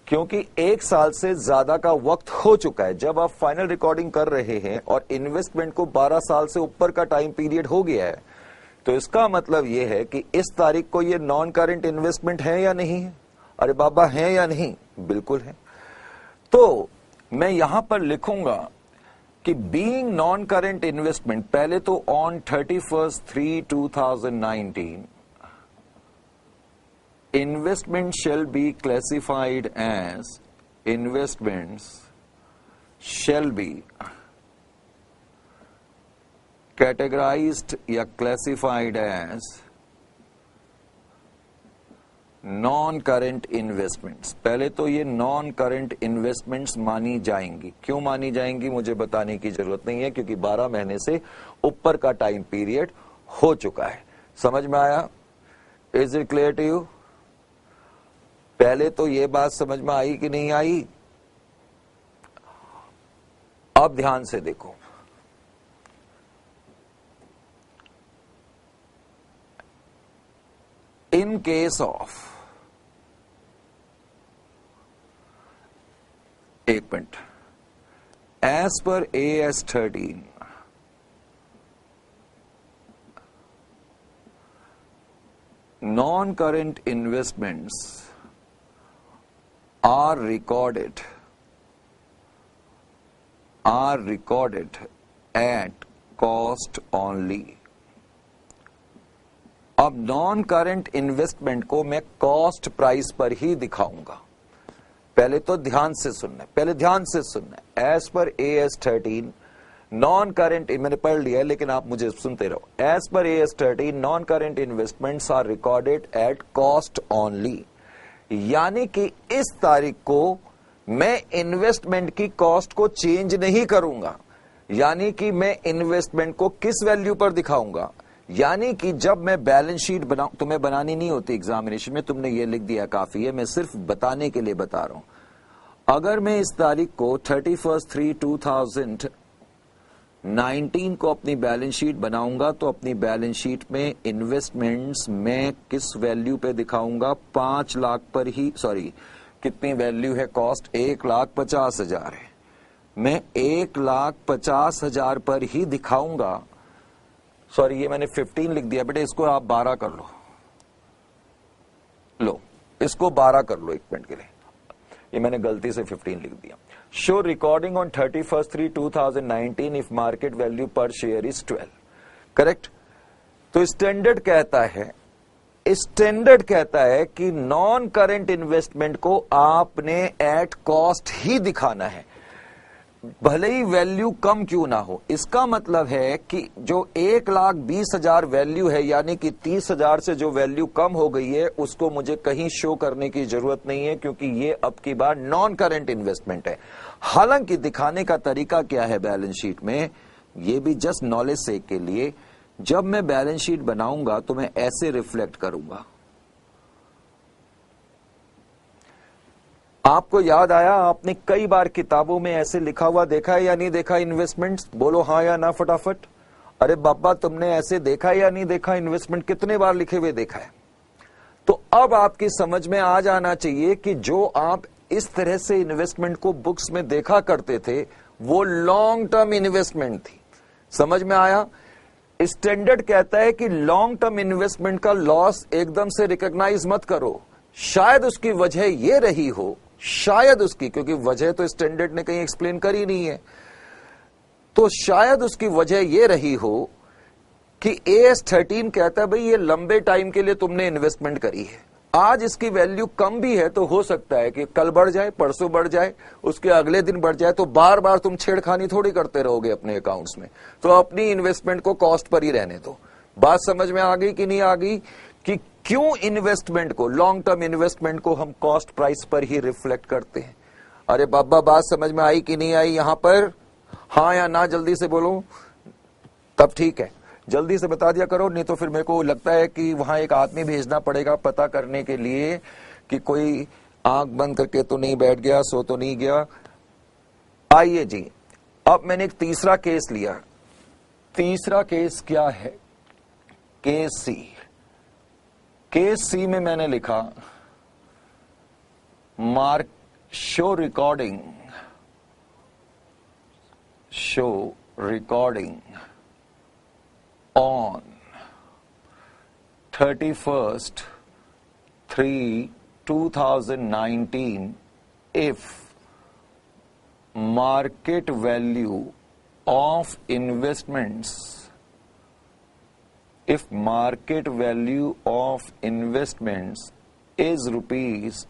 क्योंकि एक साल से ज्यादा का वक्त हो चुका है जब आप फाइनल रिकॉर्डिंग कर रहे हैं और इन्वेस्टमेंट को 12 साल से ऊपर का टाइम पीरियड हो गया है। तो इसका मतलब यह है कि इस तारीख को ये नॉन करंट इन्वेस्टमेंट है या नहीं है? अरे बाबा है या नहीं? बिल्कुल है। तो मैं यहां पर लिखूंगा कि बीइंग नॉन करेंट इन्वेस्टमेंट, पहले तो on 31/3/2019 investment shall be classified as investments shall be categorized या classified as non current investments. पहले तो ये नॉन करेंट इन्वेस्टमेंट्स मानी जाएंगी। क्यों मानी जाएंगी मुझे बताने की जरूरत नहीं है, क्योंकि 12 महीने से ऊपर का टाइम पीरियड हो चुका है। समझ में आया? Is it clear to you? पहले तो ये बात समझ में आई कि नहीं आई? अब ध्यान से देखो, इन केस ऑफ, एक minute, as per AS 13 non current investments are recorded at cost only। अब नॉन करंट इन्वेस्टमेंट को मैं कॉस्ट प्राइस पर ही दिखाऊंगा। पहले तो ध्यान से सुनना, पहले ध्यान से सुनना। As per AS 13 non current, मैंने पढ़ लिया लेकिन आप मुझे सुनते रहो। As per AS 13 non current investments are recorded at cost only, यानी कि इस तारीख को मैं इन्वेस्टमेंट की कॉस्ट को चेंज नहीं करूंगा। यानी कि मैं इन्वेस्टमेंट को किस वैल्यू पर दिखाऊंगा, यानी कि जब मैं बैलेंस शीट बनाऊं, तुम्हें बनानी नहीं होती एग्जामिनेशन में, तुमने ये लिख दिया काफी है, मैं सिर्फ बताने के लिए बता रहा हूं। अगर मैं इस तारीख को 31/3/2019 को अपनी बैलेंस शीट बनाऊंगा तो अपनी बैलेंस शीट में इन्वेस्टमेंट्स मैं किस वैल्यू पे दिखाऊंगा? 5 लाख पर ही, सॉरी कितनी वैल्यू है कॉस्ट? 1,50,000 है। मैं 1,50,000 पर ही दिखाऊंगा। सॉरी ये मैंने 15 लिख दिया बेटे, इसको आप 12 कर लो, इसको 12 कर लो एक मिनट के लिए, ये मैंने गलती से 15 लिख दिया। Show recording on 31/3/2019 if market value पर शेयर इज 12। करेक्ट? तो स्टैंडर्ड कहता है कि नॉन करंट इन्वेस्टमेंट को आपने एट कॉस्ट ही दिखाना है, भले ही वैल्यू कम क्यों ना हो। इसका मतलब है कि जो 1,20,000 वैल्यू है, यानी कि 30,000 से जो वैल्यू कम हो गई है, उसको मुझे कहीं शो करने की जरूरत नहीं है, क्योंकि ये अब की बार नॉन करंट इन्वेस्टमेंट है। हालांकि दिखाने का तरीका क्या है बैलेंस शीट में, ये भी जस्ट नॉलेज सेक के लिए, जब मैं बैलेंस शीट बनाऊंगा तो मैं ऐसे रिफ्लेक्ट करूंगा। आपको याद आया, आपने कई बार किताबों में ऐसे लिखा हुआ देखा है या नहीं देखा इन्वेस्टमेंट्स? बोलो हाँ या ना फटाफट। अरे बाबा तुमने ऐसे देखा है या नहीं देखा इन्वेस्टमेंट? कितने बार लिखे हुए देखा है? तो अब आपकी समझ में आ जाना चाहिए कि जो आप इस तरह से इन्वेस्टमेंट को बुक्स में देखा करते थे वो लॉन्ग टर्म इन्वेस्टमेंट थी। समझ में आया? स्टैंडर्ड कहता है कि लॉन्ग टर्म इन्वेस्टमेंट का लॉस एकदम से रिकॉग्नाइज मत करो। शायद उसकी वजह यह रही हो, शायद उसकी, क्योंकि वजह तो स्टैंडर्ड ने कहीं एक्सप्लेन करी नहीं है, तो शायद उसकी वजह यह रही हो कि AS 13 कहता है भाई ये लंबे टाइम के लिए तुमने इन्वेस्टमेंट करी है, आज इसकी वैल्यू कम भी है तो हो सकता है कि कल बढ़ जाए, परसों बढ़ जाए, उसके अगले दिन बढ़ जाए, तो बार बार तुम छेड़खानी थोड़ी करते रहोगे अपने अकाउंट्स में, तो अपनी इन्वेस्टमेंट को कॉस्ट पर ही रहने दो। बात समझ में आ गई कि नहीं आ गई कि क्यों इन्वेस्टमेंट को, लॉन्ग टर्म इन्वेस्टमेंट को हम कॉस्ट प्राइस पर ही रिफ्लेक्ट करते हैं? अरे बाबा बात समझ में आई कि नहीं आई यहां पर? हाँ या ना जल्दी से बोलो, तब ठीक है, जल्दी से बता दिया करो, नहीं तो फिर मेरे को लगता है कि वहां एक आदमी भेजना पड़ेगा पता करने के लिए कि कोई आंख बंद करके तो नहीं बैठ गया, सो तो नहीं गया। आइए जी, अब मैंने एक तीसरा केस लिया। तीसरा केस क्या है? केस सी। केस सी में मैंने लिखा mark show recording on 31/3/2019 if market value of investments, if market value of investments is rupees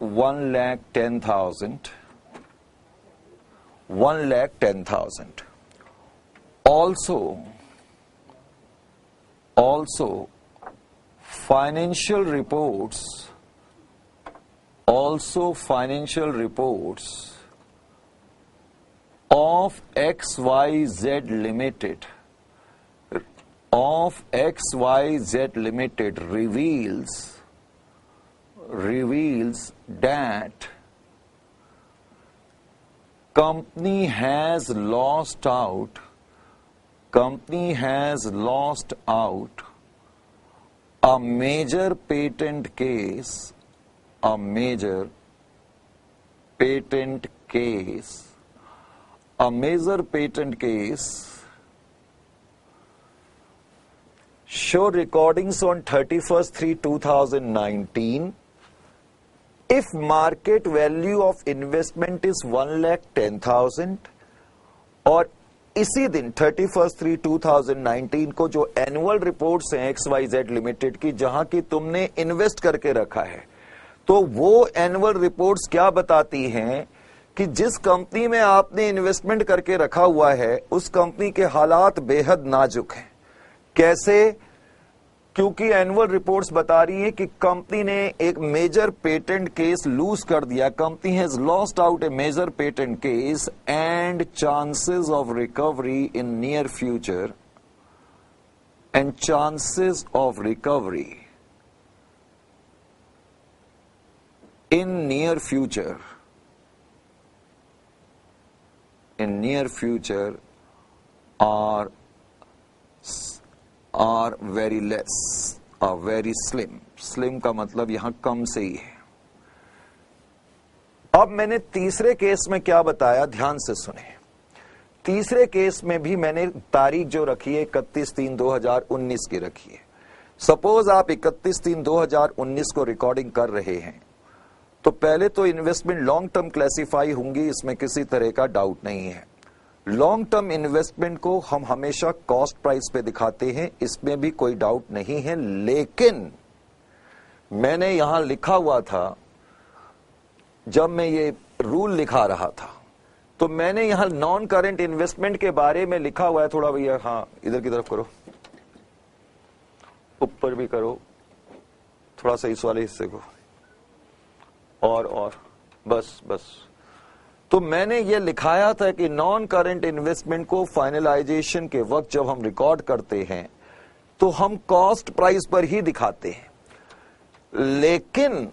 1,10,000, 1,10,000. Also financial reports of XYZ Limited reveals that company has lost out a major patent case show recordings on 31st/3/2019. If market value of investment is 1,10,000 और इसी दिन 31st/3/2019 को जो annual reports हैं XYZ limited की, जहां की तुमने इन्वेस्ट करके रखा है, तो वो एनुअल रिपोर्ट्स क्या बताती हैं कि जिस कंपनी में आपने इन्वेस्टमेंट करके रखा हुआ है उस कंपनी के हालात बेहद नाजुक हैं। कैसे? क्योंकि एनुअल रिपोर्ट्स बता रही है कि कंपनी ने एक मेजर पेटेंट केस लूज कर दिया। Company has lost out a major patent case and chances of recovery in near future in near future are very less, are very slim. Slim का मतलब यहां कम से ही है। अब मैंने तीसरे केस में क्या बताया, ध्यान से सुने। तीसरे केस में भी मैंने तारीख जो रखी है 31/3/2019 की रखी है। सपोज आप 31/3/2019 को रिकॉर्डिंग कर रहे हैं, तो पहले तो इन्वेस्टमेंट लॉन्ग टर्म क्लासिफाई होंगी, इसमें किसी तरह का डाउट नहीं है। लॉन्ग टर्म इन्वेस्टमेंट को हम हमेशा कॉस्ट प्राइस पे दिखाते हैं, इसमें भी कोई डाउट नहीं है। लेकिन मैंने यहां लिखा हुआ था, जब मैं ये रूल लिखा रहा था, तो मैंने यहां नॉन करेंट इन्वेस्टमेंट के बारे में लिखा हुआ है। थोड़ा भैया, हाँ इधर की तरफ करो, ऊपर भी करो, थोड़ा सा इस वाले हिस्से को, और बस। तो मैंने ये लिखाया था कि नॉन करेंट इन्वेस्टमेंट को फाइनलाइजेशन के वक्त जब हम रिकॉर्ड करते हैं तो हम कॉस्ट प्राइस पर ही दिखाते हैं। लेकिन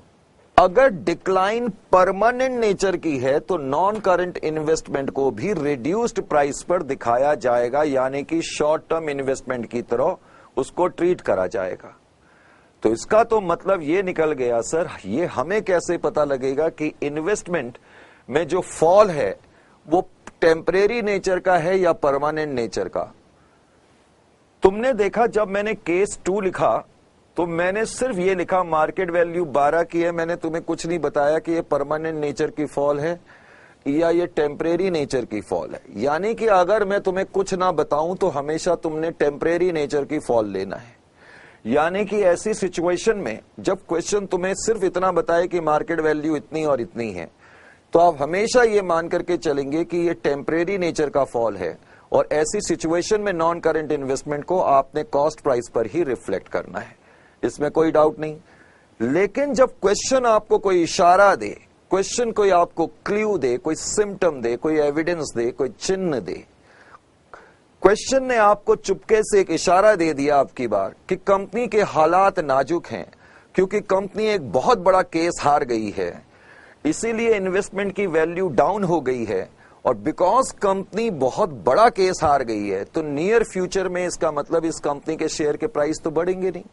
अगर डिक्लाइन परमानेंट नेचर की है तो नॉन करेंट इन्वेस्टमेंट को भी रिड्यूस्ड प्राइस पर दिखाया जाएगा, यानी कि शॉर्ट टर्म इन्वेस्टमेंट की तरह उसको ट्रीट करा जाएगा। तो इसका तो मतलब ये निकल गया सर, ये हमें कैसे पता लगेगा कि इन्वेस्टमेंट में जो फॉल है वो टेम्परेरी नेचर का है या परमानेंट नेचर का? तुमने देखा जब मैंने केस 2 लिखा तो मैंने सिर्फ ये लिखा मार्केट वैल्यू 12 की है। मैंने तुम्हें कुछ नहीं बताया कि ये परमानेंट नेचर की फॉल है या ये टेम्परेरी नेचर की फॉल है। यानी कि अगर मैं तुम्हें कुछ ना बताऊं तो हमेशा तुमने टेम्परेरी नेचर की फॉल लेना है। यानी कि ऐसी सिचुएशन में जब क्वेश्चन तुम्हें सिर्फ इतना बताए कि मार्केट वैल्यू इतनी और इतनी है, तो आप हमेशा ये मान करके चलेंगे कि ये टेम्परेरी नेचर का फॉल है, और ऐसी सिचुएशन में नॉन करेंट इन्वेस्टमेंट को आपने कॉस्ट प्राइस पर ही रिफ्लेक्ट करना है, इसमें कोई डाउट नहीं। लेकिन जब क्वेश्चन आपको कोई इशारा दे, क्वेश्चन कोई आपको क्ल्यू दे, कोई सिम्टम दे, कोई एविडेंस दे, कोई चिन्ह दे, क्वेश्चन ने आपको चुपके से एक इशारा दे दिया आपकी बार कि कंपनी के हालात नाजुक हैं क्योंकि कंपनी एक बहुत बड़ा केस हार गई है, इसीलिए इन्वेस्टमेंट की वैल्यू डाउन हो गई है, और बिकॉज कंपनी बहुत बड़ा केस हार गई है तो नियर फ्यूचर में इसका मतलब इस कंपनी के शेयर के प्राइस तो बढ़ेंगे नहीं।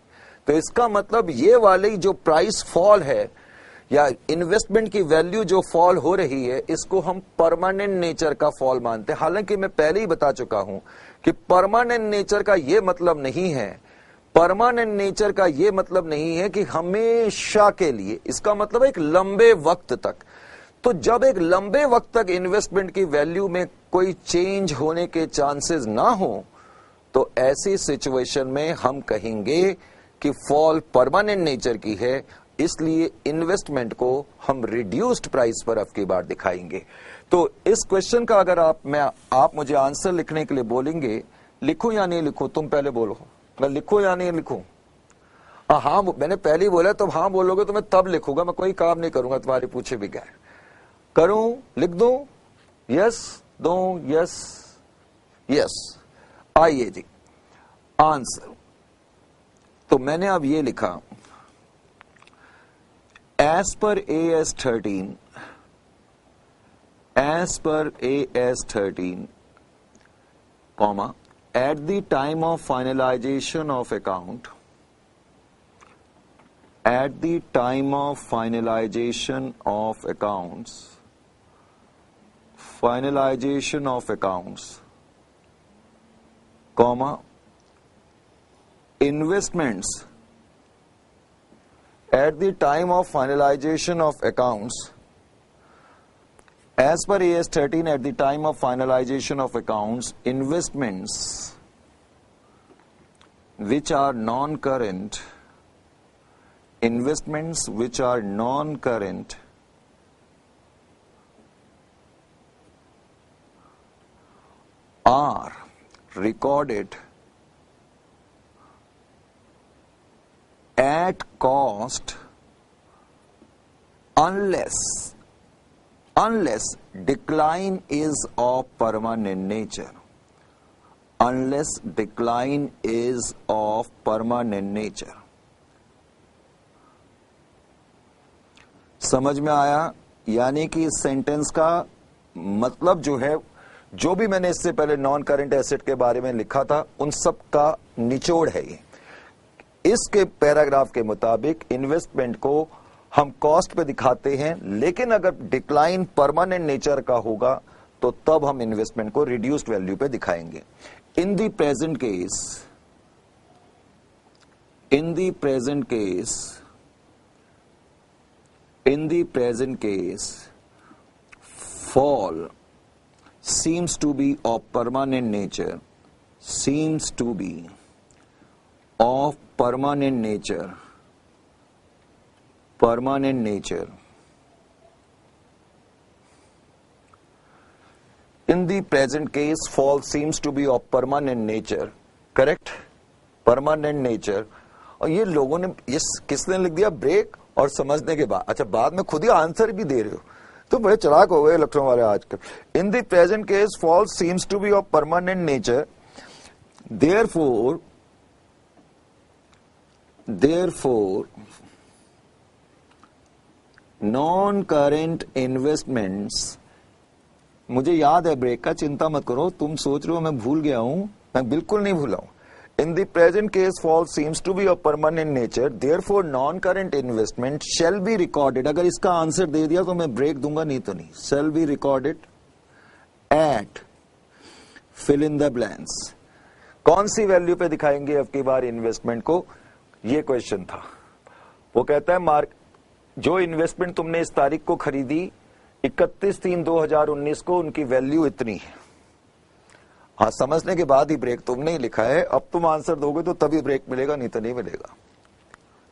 तो इसका मतलब ये वाली जो प्राइस फॉल है या इन्वेस्टमेंट की वैल्यू जो फॉल हो रही है, इसको हम परमानेंट नेचर का फॉल मानते हैं। हालांकि मैं पहले ही बता चुका हूं कि परमानेंट नेचर का यह मतलब नहीं है, परमानेंट नेचर का यह मतलब नहीं है कि हमेशा के लिए, इसका मतलब एक लंबे वक्त तक। तो जब एक लंबे वक्त तक इन्वेस्टमेंट की वैल्यू में कोई चेंज होने के चांसेस ना हो, तो ऐसी सिचुएशन में हम कहेंगे कि फॉल परमानेंट नेचर की है, इसलिए इन्वेस्टमेंट को हम रिड्यूस्ड प्राइस पर अब की बार दिखाएंगे। तो इस क्वेश्चन का अगर आप मुझे आंसर लिखने के लिए बोलेंगे, लिखूं या नहीं लिखूं? तुम पहले बोलो, मैं लिखूं या नहीं लिखूं? हाँ, मैंने पहले ही बोला, तो हाँ बोलोगे तो मैं तब लिखूंगा, मैं कोई काम नहीं करूंगा तुम्हारे पूछे बगैर। करूं, लिख दूं, यस दो, यस यस। आइए जी आंसर। तो मैंने अब ये लिखा, as per AS13, as per AS13, comma, at the time of finalization of account, at the time of finalization of accounts, comma, investments at the time of finalization of accounts, as per AS13, at the time of finalization of accounts, investments which are non-current, are recorded at cost unless decline is of permanent nature. Unless decline is of permanent nature. समझ में आया? यानी कि इस sentence का मतलब जो है, जो भी मैंने इससे पहले नॉन करंट एसेट के बारे में लिखा था, उन सब का निचोड़ है ये। इसके पैराग्राफ के मुताबिक इन्वेस्टमेंट को हम कॉस्ट पे दिखाते हैं, लेकिन अगर डिक्लाइन परमानेंट नेचर का होगा तो तब हम इन्वेस्टमेंट को रिड्यूस्ड वैल्यू पे दिखाएंगे। इन the present case fall seems to be of permanent nature, In the present case, fall seems to be of permanent nature, correct? Permanent nature. और ये लोगों ने, ये किसने लिख दिया? ब्रेक और समझने के बाद। अच्छा, बाद में खुद ही आंसर भी दे रहे हो, तो बड़े चलाक हो गए इलेक्ट्रॉन वाले आजकल। In the present case fall seems to be of permanent nature, therefore non current investments, मुझे याद है ब्रेक का, चिंता मत करो, तुम सोच रहे हो मैं भूल गया हूं, मैं बिल्कुल नहीं भूला हूं। In the present case, fall seems to be of permanent nature. Therefore, non-current investment shall be recorded. अगर इसका आंसर दे दिया तो मैं ब्रेक दूंगा, नहीं तो नहीं। Shall be recorded at fill in the blanks. कौन सी वैल्यू पे दिखाएंगे अब की बार इन्वेस्टमेंट को? ये क्वेश्चन था। वो कहता है जो इन्वेस्टमेंट तुमने इस तारीख को खरीदी 31/3/2019 को, उनकी वैल्यू इतनी है। हाँ, समझने के बाद ही ब्रेक तुमने ही लिखा है, अब तुम आंसर दोगे तो तभी ब्रेक मिलेगा, नहीं तो नहीं मिलेगा।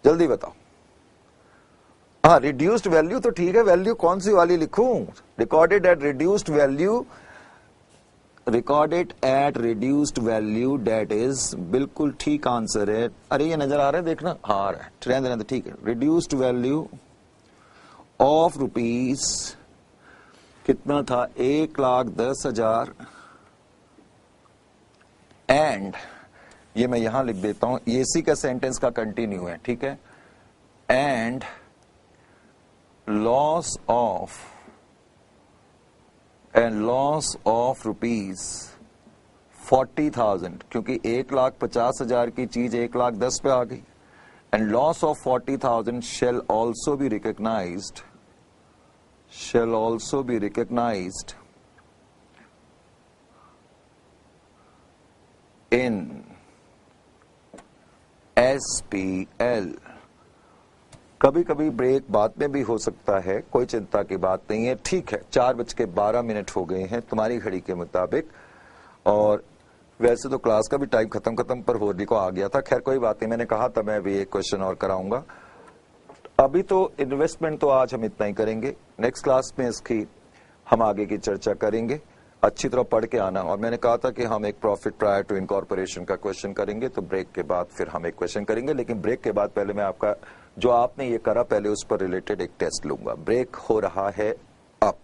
जल्दी बताओ। हाँ, रिड्यूस्ड वैल्यू तो ठीक है, वैल्यू कौन सी वाली लिखूं? Recorded at reduced value, that is बिल्कुल ठीक आंसर है। अरे ये नजर आ रहा है, देखना। हाँ आ रहा है, रहने ठीक है। रिड्यूस्ड वैल्यू ऑफ रुपीज कितना था? 1,10,000। एंड ये मैं यहां लिख देता हूं, ये इसी का सेंटेंस का कंटिन्यू है, ठीक है। एंड लॉस ऑफ रुपीज 40,000, क्योंकि 1,50,000 की चीज 1,10,000 पे आ गई। And loss of 40,000 shall also be recognized in SPL कभी कभी ब्रेक बाद में भी हो सकता है, कोई चिंता की बात नहीं है। ठीक है, 4:12 हो गए हैं तुम्हारी घड़ी के मुताबिक, और वैसे तो क्लास का भी टाइम खत्म पर होने को आ गया था। खैर कोई बात नहीं, मैंने कहा था मैं भी एक क्वेश्चन और कराऊंगा। अभी तो इन्वेस्टमेंट तो आज हम इतना ही करेंगे, नेक्स्ट क्लास में इसकी हम आगे की चर्चा करेंगे। अच्छी तरह पढ़ के आना, और मैंने कहा था कि हम एक प्रॉफिट प्रायर टू इनकॉर्पोरेशन का क्वेश्चन करेंगे, तो ब्रेक के बाद फिर हम एक क्वेश्चन करेंगे। लेकिन ब्रेक के बाद पहले मैं आपका जो आपने ये करा पहले उस पर रिलेटेड एक टेस्ट लूंगा। ब्रेक हो रहा है अब।